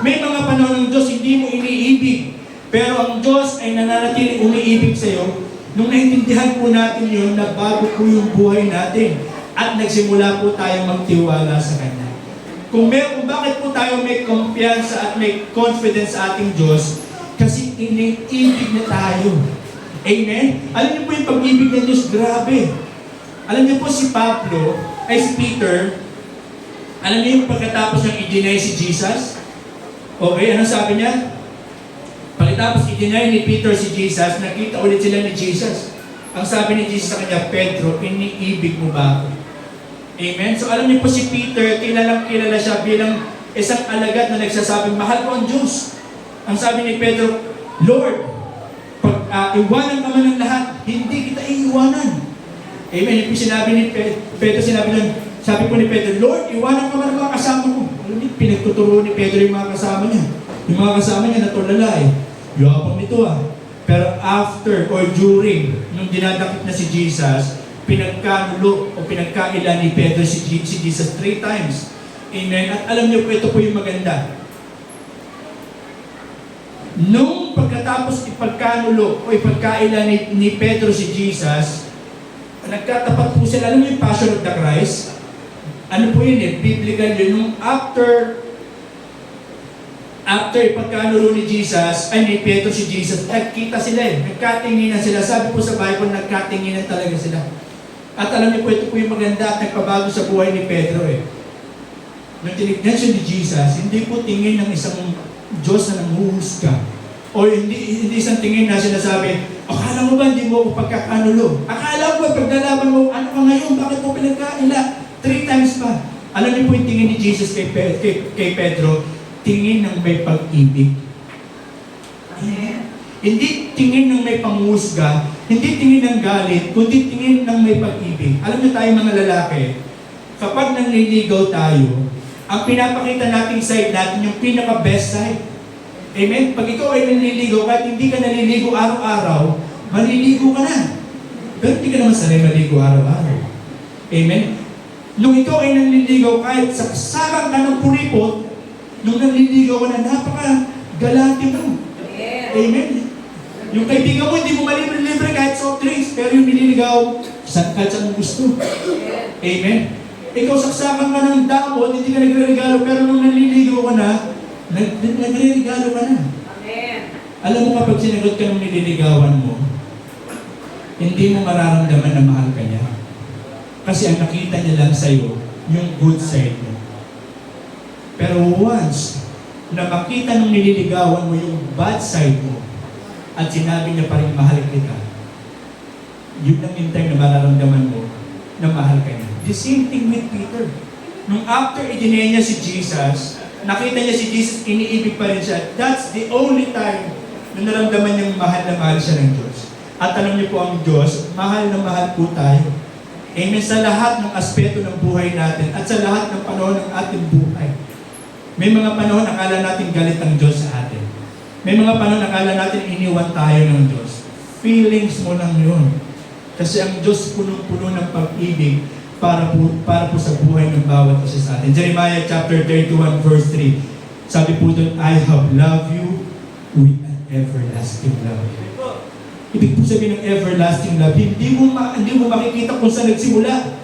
May mga panahon ng Diyos hindi mo iniibig. Pero ang Diyos ay nananatiling umiibig sa iyo. Nung naintindihan po natin yun, nagbago po yung buhay natin. At nagsimula po tayong magtiwala sa Kanya. Kung bakit po tayo may kumpiyansa at may confidence sa ating Diyos, kasi iniibig na tayo. Amen? Alam niyo po yung pag-ibig ng Diyos, grabe. Alam niyo po si Peter, alam niyo yung pagkatapos niyang i-deny si Jesus? Okay, ano sabi niya? Pagkatapos i-deny ni Peter si Jesus, nakita ulit sila ni Jesus. Ang sabi ni Jesus sa kanya, Pedro, iniibig mo ba ako? Amen? So alam niyo po si Peter, kilala siya bilang isang alagad na nagsasabing, mahal ko ang Diyos. Ang sabi ni Pedro, Lord, iwanan ka man ng lahat, hindi kita iiwanan. Amen. Yung sinabi ni Pedro, sabi po ni Pedro, Lord, iwanan ka man ng mga kasama ko. Alam niyo, pinagtuturo ni Pedro yung mga kasama niya. Yung mga kasama niya natulala Yabang nito Pero after or during, nung dinadakip na si Jesus, pinagkanulo o pinagkaila ni Pedro si Jesus 3 times. Amen. At alam niyo po, ito po yung maganda. Nung pagkatapos ipagkanulo o ipagkaila ni Pedro si Jesus, nagkatapat po sila. Alam niyo yung Passion of the Christ? Ano po yun biblical yun. Nung after ipagkanulo ni Jesus, ni Pedro si Jesus, nagkita sila nagkatinginan sila. Sabi po sa Bible, nagkatinginan talaga sila. At alam niyo po, ito po yung maganda at nagpabago sa buhay ni Pedro Nung tinignan siya ni Jesus, hindi po tingin ng isang Diyos na nanguhusga. O hindi isang tingin na sinasabi, akala mo ba hindi mo ako pagkakanulo? Akala mo ba paglalaban mo, ano ka ngayon? Bakit mo pinagkaila? 3 times pa. Alam niyo po yung tingin ni Jesus kay Pedro, tingin ng may pag-ibig. Hindi tingin ng may panghusga, hindi tingin ng galit, kundi tingin ng may pag-ibig. Alam niyo tayo mga lalaki, kapag nanliligaw tayo, ang pinapakita nating side natin yung pinaka-best side. Amen? Pag ikaw ay nanliligaw, kahit hindi ka naliligo araw-araw, maliligo ka na. Pero hindi ka naman sanay maligo araw-araw. Amen? Nung ikaw ay nanliligaw, kahit saksakan ka ng puripot, nung nanliligaw ka na, napaka-galante mo. Amen? Yung kaibigan mo, hindi mo malibre-libre kahit soft drinks, pero yung nililigaw, kahit saan mo gusto. Amen? Ikaw saksakan ka ng damot, hindi ka nagre-regalo, pero nung nanliligaw ka na, nagre-regalo ka na. Amen. Alam mo kapag sinagot ka ng nililigawan mo, hindi mo mararamdaman na mahal ka niya. Kasi ang nakita niya lang sa'yo, yung good side mo. Pero once na makita ng nililigawan mo yung bad side mo, at sinabi niya pa rin mahal kita, yun lang yung time na mararamdaman mo na mahal ka niya. The same thing with Peter. Nung after i-deny niya si Jesus, nakita niya si Jesus, iniibig pa rin siya. That's the only time na naramdaman niyang mahal na mahal siya ng Diyos. At alam niyo po ang Diyos, mahal na mahal po tayo. Amen. Sa lahat ng aspeto ng buhay natin at sa lahat ng panahon ng ating buhay. May mga panahon akala natin galit ang Diyos sa atin. May mga panahon akala natin iniwan tayo ng Diyos. Feelings mo lang yun. Kasi ang Diyos punong-puno ng pag-ibig para po sa buhay ng bawat isa sa atin. Jeremiah chapter 31 verse 3. Sabi po doon, I have loved you with an everlasting love. Ibig po sabihin ng everlasting love, hindi mo makikita kung saan nagsimula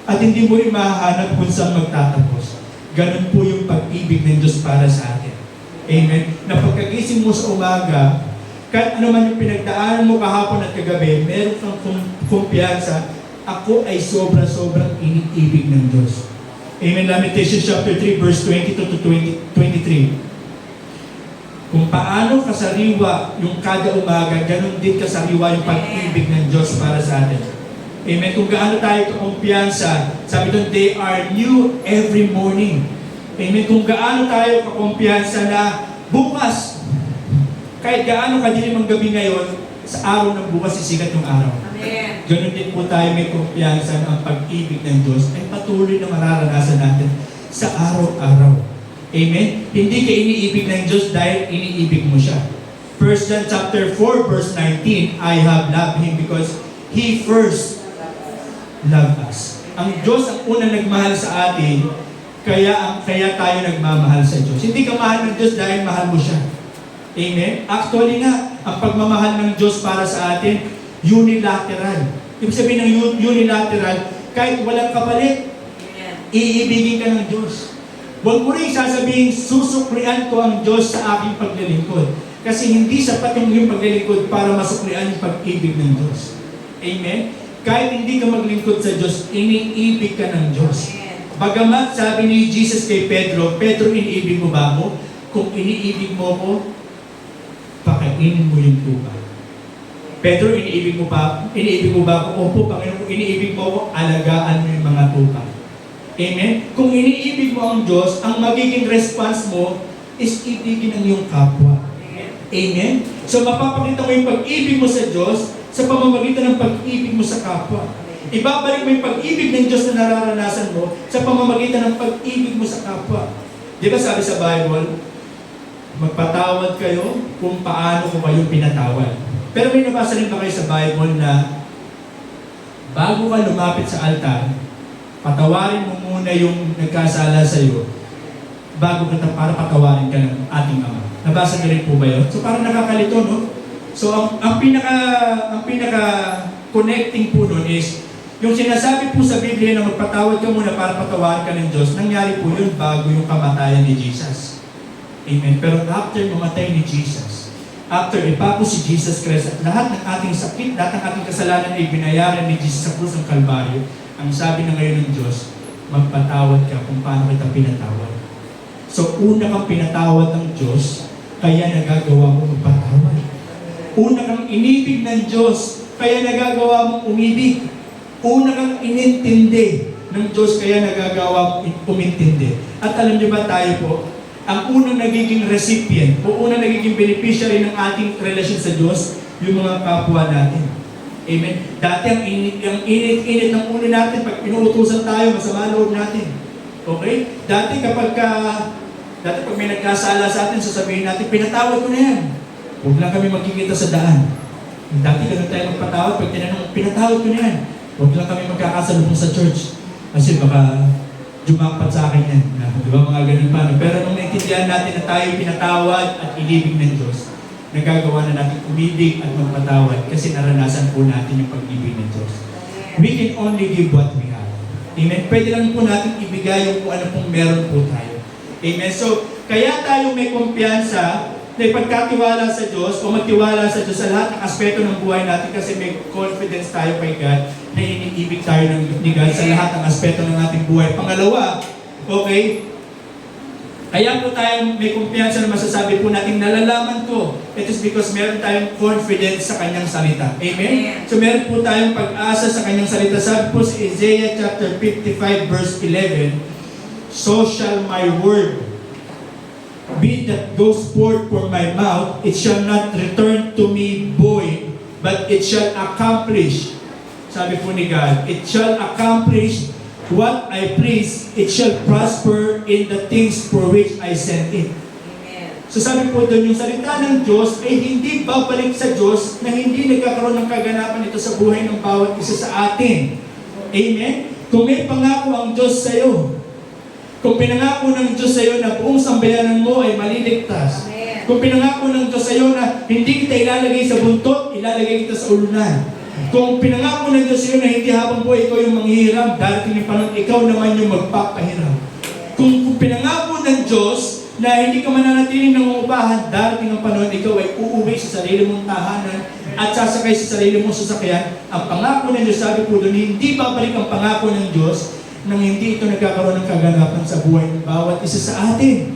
at hindi mo rin mahahanap kung saan magtatapos. Ganun po yung pag-ibig ng Diyos para sa atin. Amen? Na pagkagising mo sa umaga, kahit ano man yung pinagdaanan mo kahapon at kagabi, meron kang kumpiyansa, ako ay sobra-sobrang iniibig ng Diyos. Amen. Lamentations chapter 3 verse 22 to 23. Kung paano kasariwa yung kada umaga, ganun din kasariwa yung pag-ibig ng Diyos para sa atin. Amen. Kung gaano tayo kakumpiyansa, sabi doon, they are new every morning. Amen. Kung gaano tayo kakumpiyansa na bukas, kahit gaano kadilim ang gabi ngayon, sa araw ng bukas sisikat yung araw. Amen. Ganun din po tayo may kumpiyansa na ang pag-ibig ng Diyos ay patuloy na mararanasan natin sa araw-araw. Amen? Hindi ka iniibig ng Diyos dahil iniibig mo siya. 1 John chapter 4 verse 19, I have loved Him because He first loved us. Ang Diyos ang unang nagmahal sa atin, kaya tayo nagmamahal sa Diyos. Hindi ka mahal ng Diyos dahil mahal mo siya. Amen? Actually nga, ang pagmamahal ng Diyos para sa atin, unilateral. Ibig sabihin ng unilateral, kahit walang kapalit, iibigin ka ng Diyos. Huwag mo rin sasabihin, susuklian ko ang Diyos sa aking paglilingkod. Kasi hindi sapat yung iyong paglilingkod para masuklian yung pag-ibig ng Diyos. Amen? Kahit hindi ka maglingkod sa Diyos, iniibig ka ng Diyos. Bagamat sabi ni Jesus kay Pedro, Pedro, iniibig mo ba ako? Kung iniibig mo ko, pakainin mo yung tupa. Pedro, iniibig mo ba ako? Opo, Panginoon, kung iniibig mo ako, alagaan mo yung mga tupa. Amen? Kung iniibig mo ang Diyos, ang magiging response mo is ibigin ang iyong kapwa. Amen? So mapapakita mo yung pag-ibig mo sa Diyos sa pamamagitan ng pag-ibig mo sa kapwa. Ibabalik mo yung pag-ibig ng Diyos na nararanasan mo sa pamamagitan ng pag-ibig mo sa kapwa. Di ba sabi sa Bible, magpatawad kayo kung paano ko kayo pinatawad. Pero may nabasa rin ba kayo sa Bible na bago ka lumapit sa altar, patawarin mo muna yung nagkasala sa iyo bago ka para patawarin ka ng ating Ama. Nabasa niyo rin po ba yun? So parang nakakalito, no? So ang pinaka connecting po nun is yung sinasabi po sa Biblia na magpatawad ka muna para patawarin ka ng Diyos, nangyari po yun bago yung kamatayan ni Jesus. Amen. Pero after mamatay ni Jesus, after ipako si Jesus Christ at lahat ng ating sakit, lahat ng ating kasalanan ay binayaran ni Jesus sa krus ng Kalbaryo, ang sabi na ngayon ng Diyos, magpatawad ka kung paano kita pinatawad. So una kang pinatawad ng Diyos, kaya nagagawa mo magpatawad. Una kang inibig ng Diyos, kaya nagagawa mong umibig. Una kang inintindi ng Diyos, kaya nagagawa mong umintindi. At alam niyo ba tayo po, ang unang nagiging recipient o unang nagiging beneficiary ng ating relasyon sa Diyos, yung mga kapwa natin. Amen? Dati ang init ng ulo natin, pag inuutusan tayo, masama loob natin. Okay? Dati pag may nagkasala sa atin, sasabihin natin, pinatawad ko na yan. Huwag lang kami magkikita sa daan. Dati ganun tayo magpatawad, pag tinanong, pinatawad ko na yan. Huwag lang kami magkakasalubong sa church. Kasi baka jumakpat sa akin yan. Di ba mga ganun pa? Pero nung naintindihan natin na tayo pinatawad at inibig ng Diyos, nagagawa na natin umibig at magpatawad kasi naranasan po natin yung pag-ibig ng Diyos. We can only give what we have. Amen? Pwede lang po natin ibigay yung kung ano pong meron po tayo. Amen? So, kaya tayo may kumpiyansa na ipagkatiwala sa Diyos o magtiwala sa Diyos sa lahat ng aspeto ng buhay natin kasi may confidence tayo kay God na iniibig tayo ni God sa lahat ng aspeto ng ating buhay. Pangalawa, okay, kaya po tayong may kumpiyansa na masasabi po natin, nalalaman ko, it is because meron tayong confidence sa Kanyang salita. Amen? So meron po tayong pag-asa sa Kanyang salita. Sabi po sa Isaiah chapter 55 verse 11, so shall my word be that goes forth from my mouth, it shall not return to me void, but it shall accomplish. Sabi po ni God, it shall accomplish what I please, it shall prosper in the things for which I sent it. Amen. So sabi po doon, yung salita ng Diyos ay hindi babalik sa Diyos na hindi nagkakaroon ng kaganapan ito sa buhay ng bawat isa sa atin. Amen? Kung may pangako ang Diyos sa iyo, kung pinangako ng Diyos sa iyo na buong sambayanan mo ay maliligtas, amen. Kung pinangako ng Diyos sa iyo na hindi kita ilalagay sa buntot, ilalagay kita sa ulunan. Kung pinangako ng Diyos sa iyo na hindi habang buhay ikaw yung manghihiram, darating yung panahon, ikaw naman yung magpapahiram. Kung pinangako ng Diyos na hindi ka mananatiling nangungupahan, darating ang panahon, ikaw ay uuwi sa sarili mong tahanan at sasakay sa sarili mong sasakyan. Ang pangako ng Diyos, sabi po doon, hindi babalik ang pangako ng Diyos nang hindi ito nagkakaroon ng kaganapan sa buhay ng bawat isa sa atin.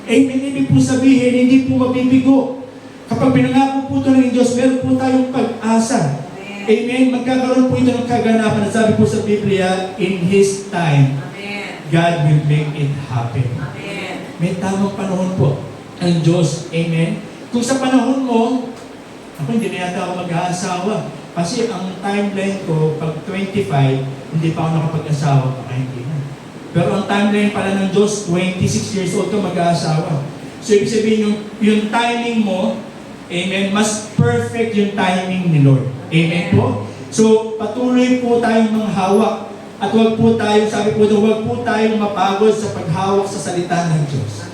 Amen. Ibig po sabihin, hindi po mabibigo. Kapag pinangako po ito ng Diyos, meron po tayong pag-asa. Amen. Magkakaroon po ito ng kaganapan. Sabi po sa Biblia, in His time, amen, God will make it happen. Amen. May tamang panahon po ang Diyos. Amen. Kung sa panahon mo, ako hindi na yata ako mag-aasawa. Kasi ang timeline ko, pag 25, hindi pa ako nakapag-asawa, baka hindi na. Pero ang timeline pala ng Diyos, 26 years old ka mag-aasawa. So, ibig sabihin, yung timing mo, amen, mas perfect yung timing ni Lord. Amen po? So, patuloy po tayong manghawak. At huwag po tayong, sabi po doon, huwag po tayong mapagod sa paghawak sa salita ng Diyos.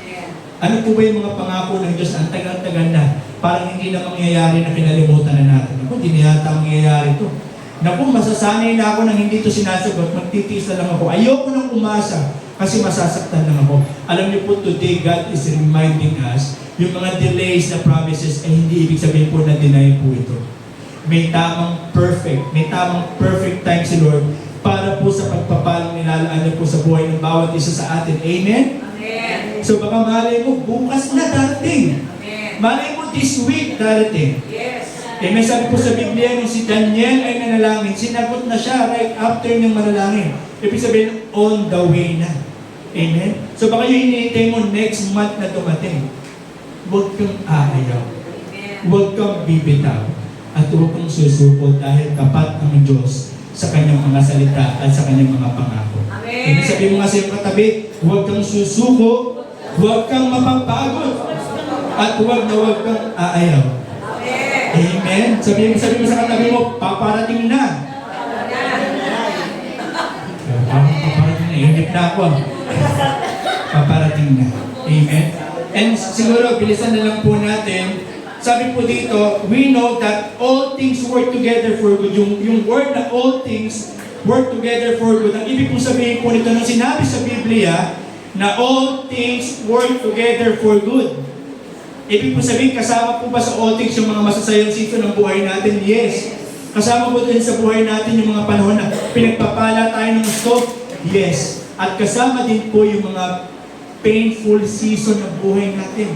Ano po ba yung mga pangako ng Diyos? Ang tagal-tagal na. Parang hindi na mangyayari na kinalimutan na natin. Ako, hindi na yata mangyayari ito. Naku, masasanay na ako nang hindi ito sinasagot. Magtitiis na lang ako. Ayoko nang umasa kasi masasaktan lang ako. Alam niyo po, today God is reminding us yung mga delays na promises ay hindi ibig sabihin po na deny po ito. May tamang perfect time si Lord para po sa pagpapalang nilalaan niya po sa buhay ng bawat isa sa atin. Amen? Amen. So baka malay mo, bukas na darating. Amen. Malay mo, this week darating. Yes. Amen. Sabi po sa Biblia, nung si Daniel ay nanalangin, sinagot na siya right after niyang manalangin. Ibig sabihin, on the way na. Amen. So baka yung hinihintay mo next month na dumating. Huwag kang aayaw. Huwag kang bibitaw at huwag kang susuko dahil tapat ang Diyos sa kanyang mga salita at sa kanyang mga pangako. Ibig sabihin mo nga sa iyong katabi, huwag kang susuko, huwag kang mapapagod, at huwag kang aayaw. Amen. Sabihin mo sa katabi mo, paparating na. Paparating na. Inip na ako. Paparating na. Amen. And siguro, bilisan na lang po natin. Sabi po dito, we know that all things work together for good. Yung word na all things work together for good. Ang ibig pong sabihin po nito, nung sinabi sa Biblia, na all things work together for good. Ibig pong sabihin, kasama po ba sa all things yung mga masasayang season ng buhay natin? Yes. Kasama po din sa buhay natin yung mga panahon na pinagpapala tayo ng gusto? Yes. At kasama din po yung mga painful season ng buhay natin.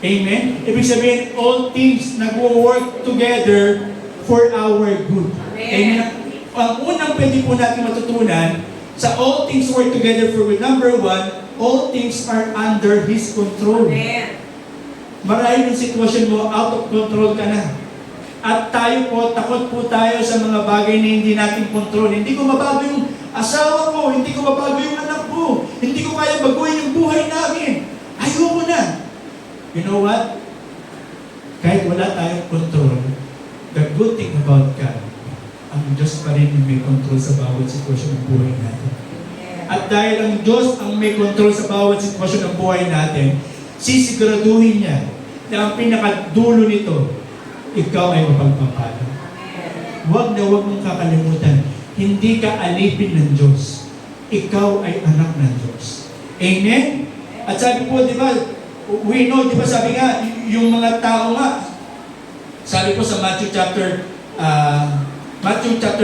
Amen? Ibig sabihin, all things nag-work together for our good. Amen? Ang unang pwede po natin matutunan, sa all things work together for good, number one, all things are under His control. Marahil yung sitwasyon mo, out of control ka na. At tayo po, takot po tayo sa mga bagay na hindi natin control. Hindi ko mabago yung asawa ko, hindi ko mabago yung anak ko, hindi ko kaya baguhin yung buhay namin. Ayoko na. You know what? Kahit wala tayong control, the good thing about God, ang Diyos pa rin yung may control sa bawat sitwasyon ng buhay natin. At dahil ang Diyos ang may control sa bawat sitwasyon ng buhay natin, sisiguraduhin niya na ang pinakadulo nito, ikaw ay mapagpapala. Huwag na huwag mong kakalimutan, hindi ka alipin ng Diyos. Ikaw ay anak ng Diyos. Amen? At sabi po, di ba, we know, di ba sabi nga, yung mga tao nga, sabi po sa Matthew chapter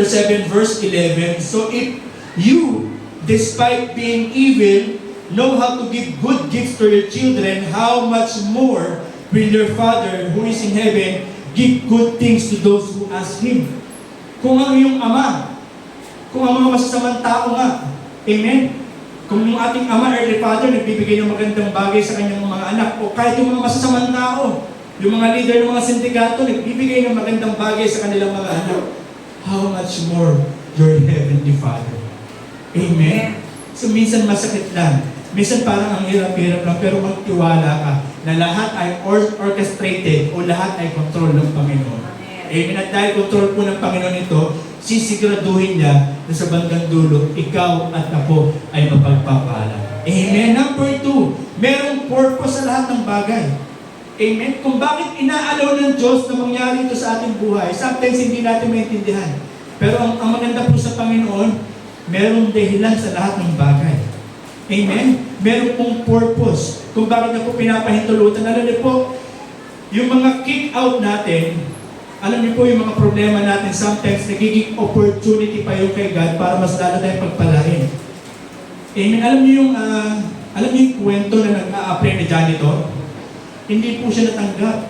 7 verse 11, so if you, despite being evil, know how to give good gifts to your children, how much more will your Father who is in heaven give good things to those who ask Him? Kung ang iyong ama, kung ang mga masasamang tao nga, amen? Kung yung ating ama, earthly father, nagbibigay ng magandang bagay sa kanyang mga anak, o kahit yung mga masasamang tao, yung mga leader ng mga sindikato, nagbibigay ng magandang bagay sa kanilang mga anak, how much more your Heavenly Father? Amen? So minsan masakit lang, minsan parang ang hirap-hirap lang, pero magtiwala ka na lahat ay orchestrated o lahat ay control ng Panginoon. Amen? At dahil control po ng Panginoon ito, sisiguraduhin niya na sa bandang dulo, ikaw at ako ay mapagpapala. Amen? Number 2, merong purpose sa lahat ng bagay. Amen? Kung bakit inaalaw ng Diyos na mangyari ito sa ating buhay, sometimes hindi natin maintindihan. Pero ang maganda po sa Panginoon, merong dahilan sa lahat ng bagay. Amen? Meron pong purpose kung bakit na po pinapahintulutan. Alam niyo po, yung mga kick out natin, alam niyo po yung mga problema natin, sometimes nagiging opportunity pa yung kay God para mas lalo tayong pagpalain. Amen? Alam niyo yung kwento na nag-a-apply na janitor? Hindi po siya natanggap.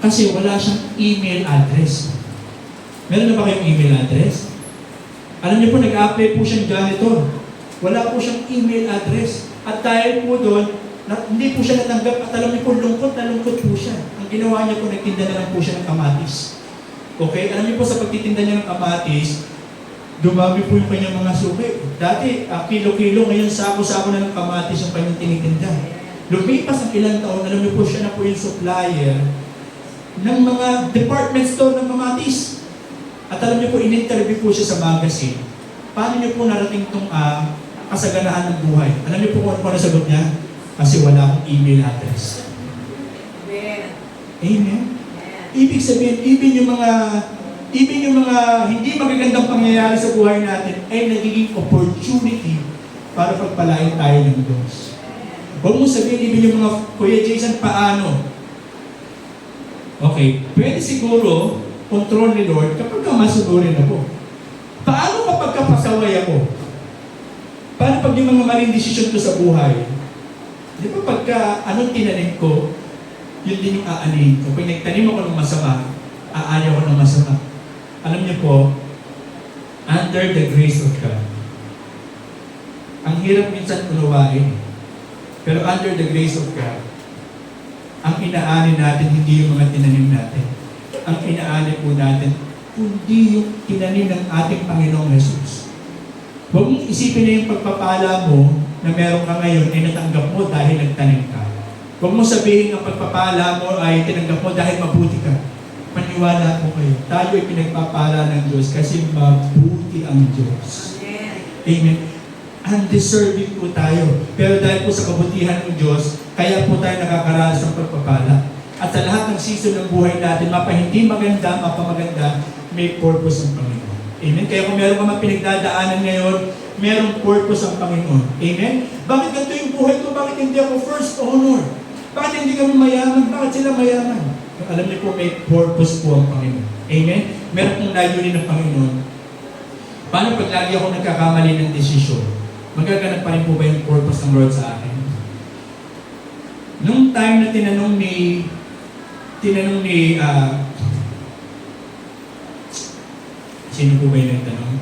Kasi wala siyang email address. Meron na ba kayong email address? Alam niyo po, nag-a-apply po siyang janitor. Wala po siyang email address. At dahil po doon, hindi po siya natanggap. At alam niyo po, lungkot na lungkot po siya. Ang ginawa niya po, nagtinda na lang po siya ng kamatis. Okay? Alam niyo po, sa pagtitinda niya ng kamatis, dumami po yung kanyang mga suki. Dati, kilo-kilo, ngayon sako-sako na ng kamatis yung kanyang tinitinda. Lumipas ang ilang taon, alam niyo po, siya na po yung supplier ng mga department store ng kamatis. At alam niyo po, in-interview po siya sa magazine. Paano niyo po narating itong kasaganahan ng buhay? Alam niyo po kung ano nasagot niya? Kasi wala akong email address. Amen? Ibig sabihin, even yung mga hindi magagandang pangyayari sa buhay natin ay nagiging opportunity para pagpalain tayo ng Diyos. Huwag mo sabihin, even yung mga, Kuya Jason, paano? Okay, pwede siguro control ni Lord kapag masunurin ako. Paano kapag kapasaway ako? Paano pag yung mga maling desisyon ko sa buhay? Di ba pagka anong tinanim ko, yun din yung aanihin ko. Pag nagtanim ako ng masama, aani ako ng masama. Alam niyo po, under the grace of God, ang hirap minsan unawain, pero under the grace of God, ang inaani natin hindi yung mga tinanim natin. Ang inaani po natin, kundi yung tinanim ng ating Panginoong Jesus. Huwag mong isipin na yung pagpapala mo na meron ka ngayon ay natanggap mo dahil nagtanim ka. Huwag mo sabihin ang pagpapala mo ay tinanggap mo dahil mabuti ka. Maniwala po kayo. Tayo ay pinagpapala ng Diyos kasi mabuti ang Diyos. Amen. Undeserving po tayo. Pero dahil po sa kabutihan ng Diyos, kaya po tayo nakakaranas ng pagpapala. At sa lahat ng season ng buhay natin, mapa hindi maganda, mapa maganda, may purpose ang Panginoon. Amen. Kaya kung meron ka man pinagdadaanan ngayon, merong purpose ang Panginoon. Amen. Bakit ganito yung buhay ko? Bakit hindi ako first honor? Bakit hindi kami mayaman? Bakit sila mayaman? Alam niyo po, may purpose po ang Panginoon. Amen? Meron pong layunin ng Panginoon. Paano pag lagi ako nagkakamali ng desisyon? Magaganap pa rin po ba yung purpose ng Lord sa akin? Nung time na tinanong ni sino po ba yung nagtanong?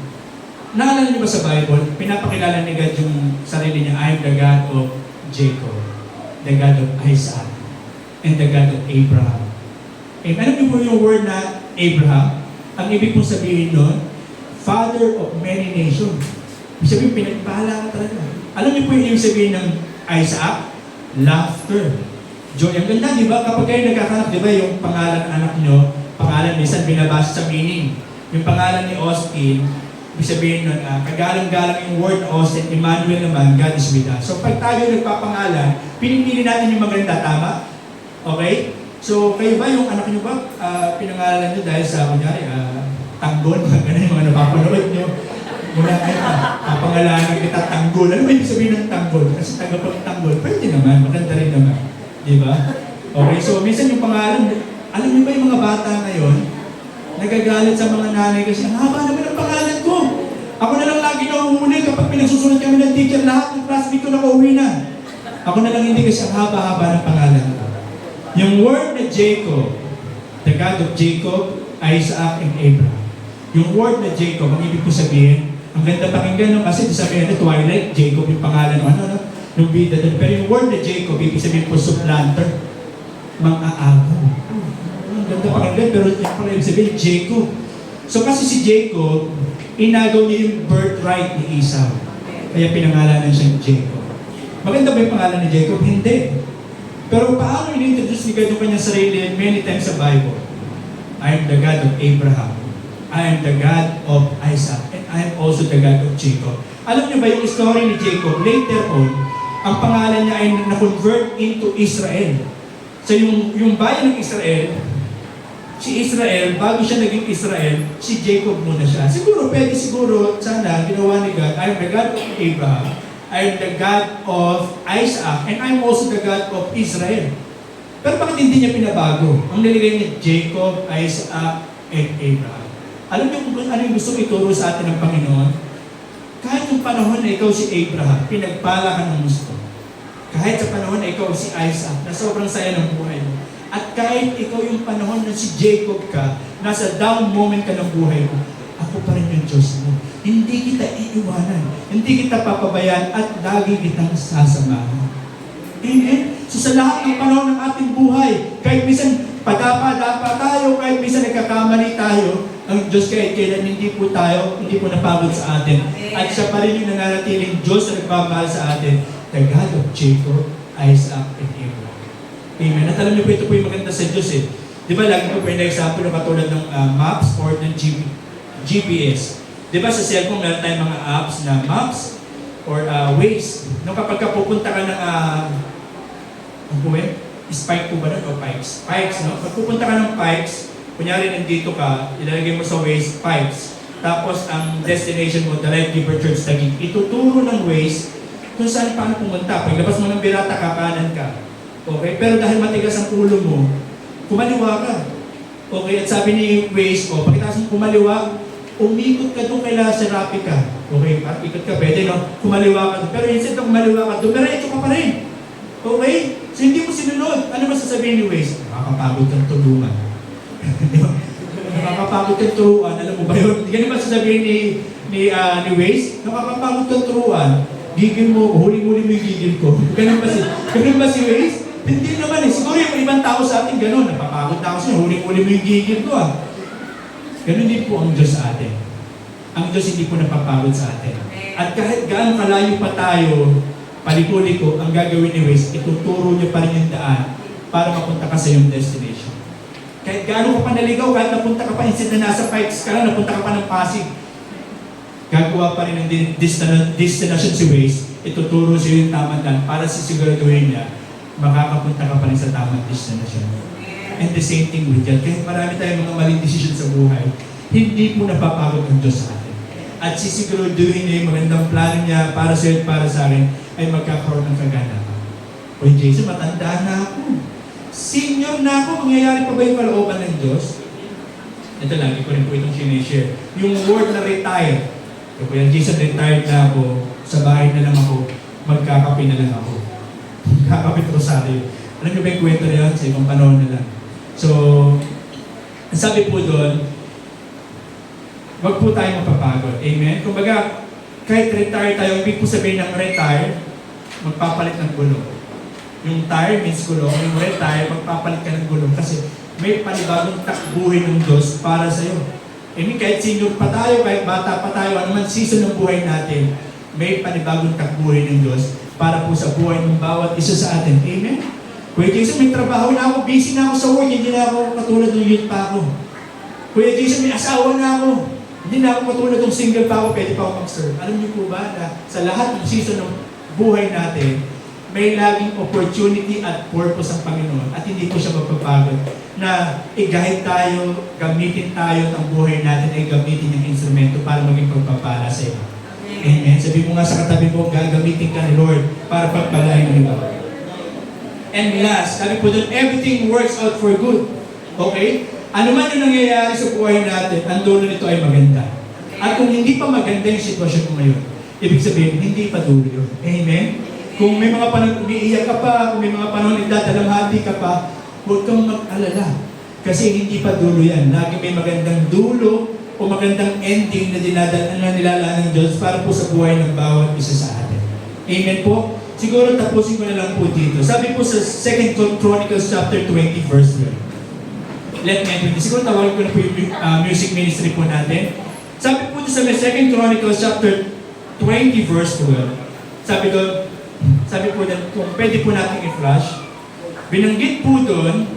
Naalala niyo ba sa Bible, pinapakilala ni God yung sarili niya, I am the God of Jacob, the God of Isaac, and the God of Abraham. Alam niyo po yung word na Abraham? Ang ibig pong sabihin nun, Father of many nations. Ibig sabihin, pinagpala ka talaga. Alam niyo po yung ibig sabihin ng Isaac? Laughter. Joy. Ang ganda, di ba? Kapag kayo nagkakanak, di ba yung pangalan ng anak niyo, pangalan minsan binabasa sa meaning. Yung pangalan ni Austin, ibig sabihin nun, kagalang-galang yung word na Austin, Emmanuel naman, God is with us. So pag tayo nagpapangalan, pinipili natin yung maganda, tama? Okay? So kayo ba, yung anak niyo ba, pinangalan niyo dahil sa, kunyari, tanggol, ganun yung mga napapanood niyo. Mula kayo, pangalanan kita tanggol. Ano ba yung sabihin ng tanggol? Kasi tanggol, pwede naman, maganda rin naman. Di ba? Okay, so minsan yung pangalan, alam niyo ba yung mga bata ngayon, nagagalit sa mga nanay kasi, ang haba naman ang pangalan ko. Ako na lang lagi nauuli kapag pinagsusunod kami ng teacher, lahat ng classmate ko nakauwi na. Ako na lang hindi kasi ang haba-haba ng pangalan ko. Yung word na Jacob, the God of Jacob, Isaac, and Abraham. Yung word na Jacob, ang ibig ko sabihin, ang ganda pakinggan, no? Kasi sabihin na Twilight, Jacob yung pangalan ng nung bida doon. Pero yung word na Jacob, ibig sabihin po supplanter, mang-aagaw. Ang ganda pakinggan, pero yung pala ibig sabihin, Jacob. So kasi si Jacob, inagaw niya yung birthright ni Esau. Kaya pinangalanan siyang Jacob. Maganda ba yung pangalan ni Jacob? Hindi. Pero paano in-introduce ni God yung kanyang sarili many times sa Bible? I am the God of Abraham. I am the God of Isaac. And I am also the God of Jacob. Alam niyo ba yung story ni Jacob? Later on, ang pangalan niya ay na-convert into Israel. So yung bayan ng Israel, si Israel, bago siya naging Israel, si Jacob muna siya. Siguro, sana, ginawa ni God, I am the God of Abraham, I am the God of Isaac, and I am also the God of Israel. Pero bakit hindi niya pinabago? Ang nilagay niya, Jacob, Isaac, and Abraham. Alam niyo kung ano yung gusto ituro sa atin ng Panginoon? Kahit yung panahon na ikaw si Abraham, pinagpala ka ng gusto. Kahit sa panahon na ikaw si Isaac, na sobrang saya ng buhay mo. At kahit ikaw yung panahon na si Jacob ka, nasa down moment ka ng buhay mo, ako pa rin yung Diyos mo. Hindi kita iiwanan, hindi kita papabayaan, at lagi kitang sasamahan. Amen? So sa lahat ng panahon ng ating buhay, kahit minsan padapa-dapa tayo, kahit minsan nagkakamali tayo, ang Diyos kahit kailan hindi po napagod sa atin. At siya pa rin yung nananatiling Diyos na nagmamahal sa atin, the God of Jacob, Isaac, and Abraham. Amen. At alam niyo po, ito po yung maganda sa Diyos eh. Di ba, lagi po yung example na katulad ng maps or ng GPS. Di ba sa cellphone, meron tayong mga apps na maps or Waze. No, kapag ka pupunta ka ng Spike po ba nun o Pikes? Pikes, no? Pag pupunta ka ng Pikes, kunyari nandito ka, ilalagay mo sa Waze, Pikes. Tapos ang destination mo, the Life Giver Church Taguig. Ituturo ng Waze kung saan paano pumunta. Paglabas mo ng Birata, kakanan ka. Okay? Pero dahil matigas ang ulo mo, kumaliwa ka. Okay? At sabi ni Waze, pagkatapos mo kumaliwa, umikot ka doon kay Serapi ka. Okay? Ikot ka, pwede, no? Kumaliwa ka doon. Pero instead na kumaliwa ka doon, diretso ka pa rin. Okay? So hindi mo sinunod. Ano ba sasabihin ni Waze? Nakakapagod kang tulungan. Nakakapagod kang turuan. Alam mo ba yun? Ganun ba sasabihin ni Waze? Nakakapagod kang turuan. Gigil mo, huli-huli mo yung gigil ko. Ganun ba si Waze? Hindi naman eh. Siguro yung ibang tao sa atin, gano'n. Napapagod na ako sa'yo. Huli-huli mo yung gigil ko ah. Gano'n din po ang Diyos sa atin. Ang Diyos hindi po napapagod sa atin. At kahit gaano kalayo pa tayo, paliko-liko, ang gagawin ni Waze, ituturo niyo pa rin yung daan para mapunta ka sa iyong destination. Kahit gaano ka pa naligaw, kahit napunta ka pa, instead na nasa Pikes ka lang, napunta ka pa ng Pasig, gagawa pa rin ng destination si Waze, ituturo siya yung tamang daan para sisiguraduhin niya, makakapunta ka pa rin sa tamang destination. And the same thing with God. Kahit marami tayong mga maling decision sa buhay, hindi po napapagod ang Diyos sa atin. At sisiguraduhin niya yung magandang plano niya para sa iyo at para sa akin ay magkakaroon ng kaganapan. Oy, Jason, matanda na ako. Senior na ako. Mangyayari pa ba yung kalooban ng Diyos? Ito lagi ko rin po itong sinishare. Yung word na retire. Kaya Kuya Jason, retired na ako. Sa bahay na lang ako. Magkakape na lang ako. Kakapit rosaryo. Alam niyo ba yung kwento na yun? Sa ibang panahon na lang. So, ang sabi po doon, wag po tayo mapapagod. Amen? Kumbaga, kahit retire tayo, ibig po sabihin ng retire, magpapalit ng gulong. Yung tire means gulong, yung retire, magpapalit ka ng gulong. Kasi may panibagong takbuhin ng Diyos para sa'yo. Amen? Kahit senior pa tayo, kahit bata pa tayo, ano man season ng buhay natin, may panibagong takbuhin ng Diyos para po sa buhay ng bawat isa sa atin. Amen? Kuya Jason, may trabaho na ako, busy na ako sa work, hindi na ako katulad ng youth pa ako. Kuya Jason, may asawa na ako, hindi na ako katulad ng single pa ako, pwede pa ako mag-serve. Alam niyo po ba na sa lahat ng season ng buhay natin, may laging opportunity at purpose ang Panginoon at hindi po siya magpapagod na i-guide tayo, gamitin tayo ng buhay natin ay gamitin yung instrumento para maging pagpapala sa iyo. Amen. Sabi mo nga sa katabi mo, gagamitin ka ni Lord para pagpalain ng iba. And last, sabi po doon, everything works out for good. Okay? Ano man yung nangyayari sa buhay natin, ang dulo nito ay maganda. At kung hindi pa maganda yung sitwasyon mo ngayon, ibig sabihin, hindi pa dulo yun. Amen? Kung may mga panahon umiiyak ka pa, kung may mga panahon nagdadalamhati ka pa, huwag kang mag-alala. Kasi hindi pa dulo yan. Lagi may magandang dulo o magandang ending na nilalaan ng Diyos para po sa buhay ng bawat isa sa atin. Amen po? Siguro tapusin ko na lang po dito. Sabi po sa 2 Chronicles chapter 20 verse 12. Let me end with this. Siguro tawagin ko na po yung music ministry po natin. Sabi po sa 2 Chronicles chapter 20 verse 12. Sabi po doon, kung pwede po natin i-flash, binanggit po doon,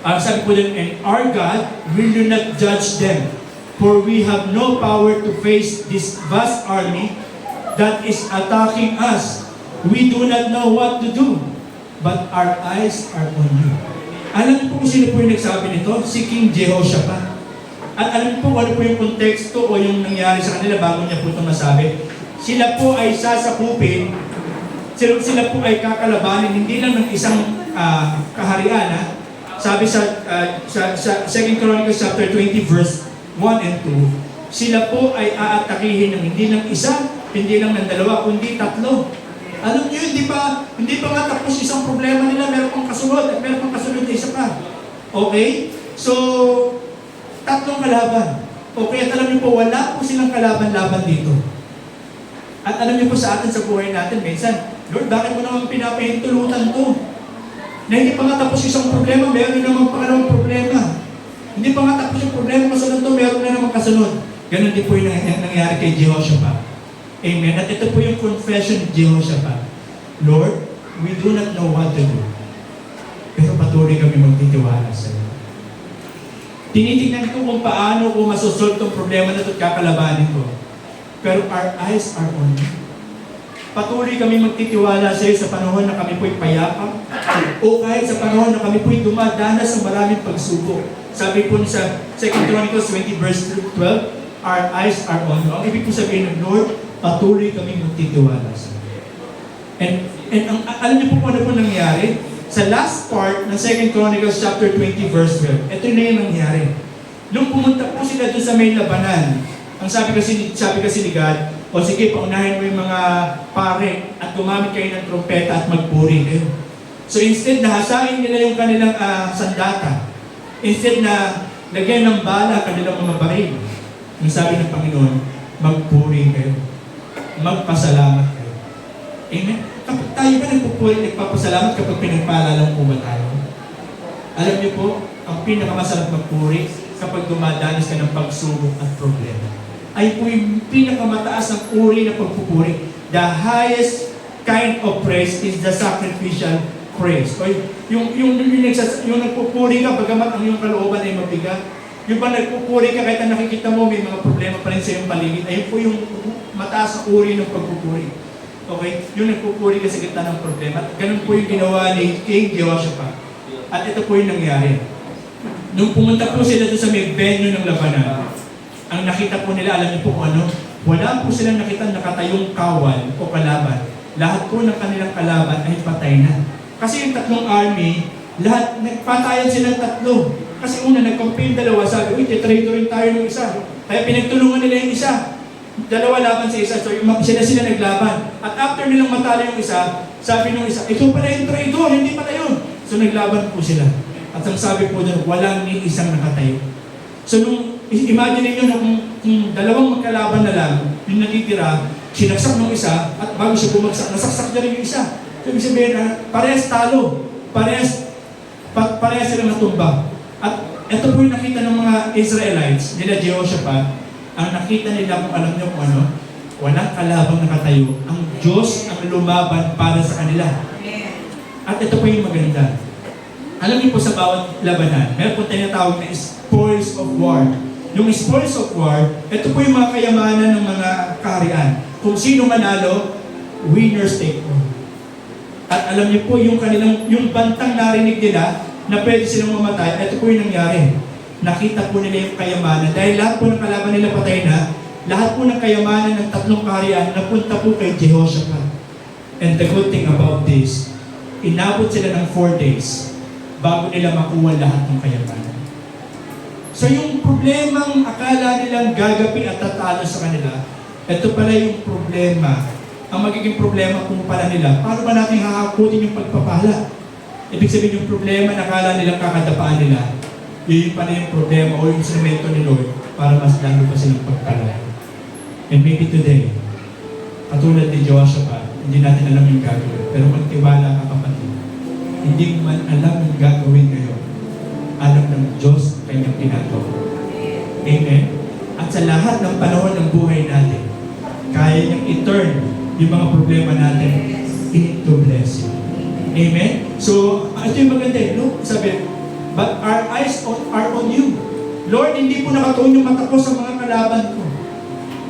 sabi po doon, and our God will you not judge them, for we have no power to face this vast army that is attacking us. We do not know what to do, but our eyes are on you. Alam niyo po kung sino po yung nagsabi nito? Si King Jehoshaphat. At alam niyo po ano po yung konteksto o yung nangyari sa kanila bago niya po ito masabi? Sila po ay sasakupin, sila po ay kakalabanin, hindi lang ng isang kaharian. Sabi sa 2 Chronicles chapter 20 verse 1 and 2, sila po ay aatakihin ng hindi ng isa, hindi lang ng dalawa, kundi tatlo. Alam niyo, hindi pa nga tapos isang problema nila, meron pang kasunod at meron pang kasunod na isa pa. Okay? So, tatlong kalaban. Okay, at alam niyo po, wala po silang kalaban-laban dito. At alam niyo po sa atin sa buhay natin, minsan, Lord, bakit mo naman pinapahintulutan to? Na hindi pa nga tapos isang problema, meron na naman pangalawang problema. Hindi pa nga tapos yung problema, kasunod to, meron na naman kasunod. Ganon din po yung nangyari kay Jehoshaphat. Amen. At ito po yung confession ni Jehoshaphat. Lord, we do not know what to do. Pero patuloy kami magtitiwala sa iyo. Tinitingnan ko kung paano ko masosolve itong problema na ito at kakalabanin ko. Pero our eyes are on you. Patuloy kami magtitiwala sa iyo sa panahon na kami po'y payapa o kahit sa panahon na kami po'y dumadanas sa maraming pagsubok. Sabi po sa 2 Chronicles 20 verse 12, our eyes are on you. Ang ibig po sabihin ng Lord, patuloy kami magtitiwala sa iyo. And alam niyo po ano po nangyari? Sa last part ng 2 Chronicles chapter 20 verse 12, ito na yung nangyari. Nung pumunta po sila doon sa may labanan, ang sabi kasi ni God, o sige, paunahin mo yung mga pare at gumamit kayo ng trompeta at magpuri kayo. So instead na hasain nila yung kanilang sandata, instead na lagyan ng bala kanilang mga baril, ang sabi ng Panginoon, magpuri kayo. Magpasalamat kayo. Amen? kapag tayo ba nagpupuri, nagpapasalamat kapag pinagpaalala po ba tayo? Alam niyo po, ang pinakamasarap magpuri kapag dumadanas ka ng pagsubok at problema. Ay po yung pinakamataas ng uri na pagpupuri. The highest kind of praise is the sacrificial praise. O yung nagpupuri ka, bagamat ang iyong kalooban ay mabigat. Yung ba nagpupuri ka kahit na nakikita mo may mga problema pa rin sa iyong paligid. Ayun po yung mataas na uri ng pagpupuri. Okay? Yung nagpupuri ka sa gitna ng problema. At ganun po yung ginawa ni King Jehoshaphat. At ito po yung nangyari. Nung pumunta po sila doon sa may venue ng labanan, ang nakita po nila, alam niyo po kung ano, wala po silang nakita nakatayong kawal o kalaban. Lahat po ng kanilang kalaban ay patay na. Kasi yung tatlong army, lahat, nagpatayan silang tatlo. Kasi una, nag-campaign dalawa, sabi, uy, titraitor rin tayo ng isa. Kaya pinagtulungan nila yung isa. Dalawa laban sa isa, so sila naglaban. At after nilang matalo yung isa, sabi nung isa, ito pala yung traitor, hindi pala yun. So naglaban po sila. At ang sabi po doon, walang ni isang nakatayo. So nung, imagine niyo na kung dalawang magkalaban na lang, yung natitira, sinaksak ng isa, at bago siya bumagsak, nasaksak niya rin yung isa. So ibig sabihin, parehas talo. Parehas sila natumba. At ito po yung nakita ng mga Israelites, nila Jehoshaphat, ang nakita nila kung alam niyo kung ano, walang kalabang nakatayo. Ang Diyos ang lumaban para sa kanila. At ito po yung maganda. Alam niyo po sa bawat labanan, meron po tinatawag na spoils of war. Yung spoils of war, ito po yung mga kayamanan ng mga kaharian. Kung sino manalo, winners take all. At alam niyo po yung kanilang, yung bantang narinig nila na pwede silang mamatay, ito po yung nangyari. Nakita po nila yung kayamanan. Dahil lahat po ng kalaban nila patay na, lahat po ng kayamanan ng tatlong kaharian napunta po kay Jehoshaphat. And the good thing about this, inabot sila ng 4 days bago nila makuha lahat ng kayamanan. So yung problemang akala nilang gagapi at tatalo sa kanila, ito pala yung problema. Ang magiging problema kung pala nila, paano ba natin hakakutin yung pagpapala? Ibig sabihin yung problema na akala nilang kakadapaan nila, yun pala yung problema o yung instrumento ni Lord para mas lalo pa silang pagpala. And maybe today, katulad ni Jehoshaphat, hindi natin alam yung gagawin. Pero magtiwala ka kapatid, hindi man alam yung gagawin ngayon, alam ng Diyos kanyang ginagawa. Amen? At sa lahat ng panahon ng buhay natin, kaya niyang i-turn yung mga problema natin into blessing. Amen? So, ito yung maganda eh. No? Sabi, but our eyes are on you. Lord, hindi po nakatuon yung mata ko sa mga kalaban ko.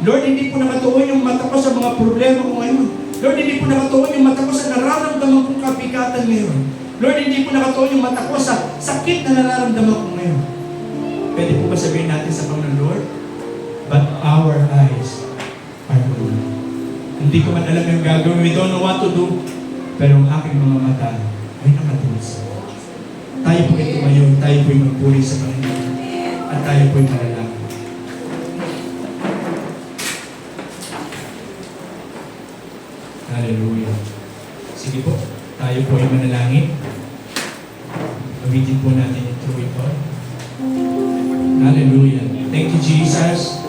Lord, hindi po nakatuon yung mata ko sa mga problema ko ngayon. Lord, hindi po nakatuon yung mata ko sa nararamdaman kong kabigatan ngayon. Lord, hindi po nakatuon yung mata ko sa sakit na nararamdaman ko ngayon. Pwede po ba sabihin natin sa Panginoon, Lord? But our eyes are on you. Hindi ko man alam yung gagawin. We don't know what to do. Pero ang aking mga mata ay nakatuon sa Diyos. Tayo po ay tumayo. Tayo po ay magpuri sa Panginoon. At tayo po ay malalaki. Hallelujah. Sige po. Tayo po ay manalangin. Gamitin po natin yung true ito. Hallelujah. Thank you, Jesus.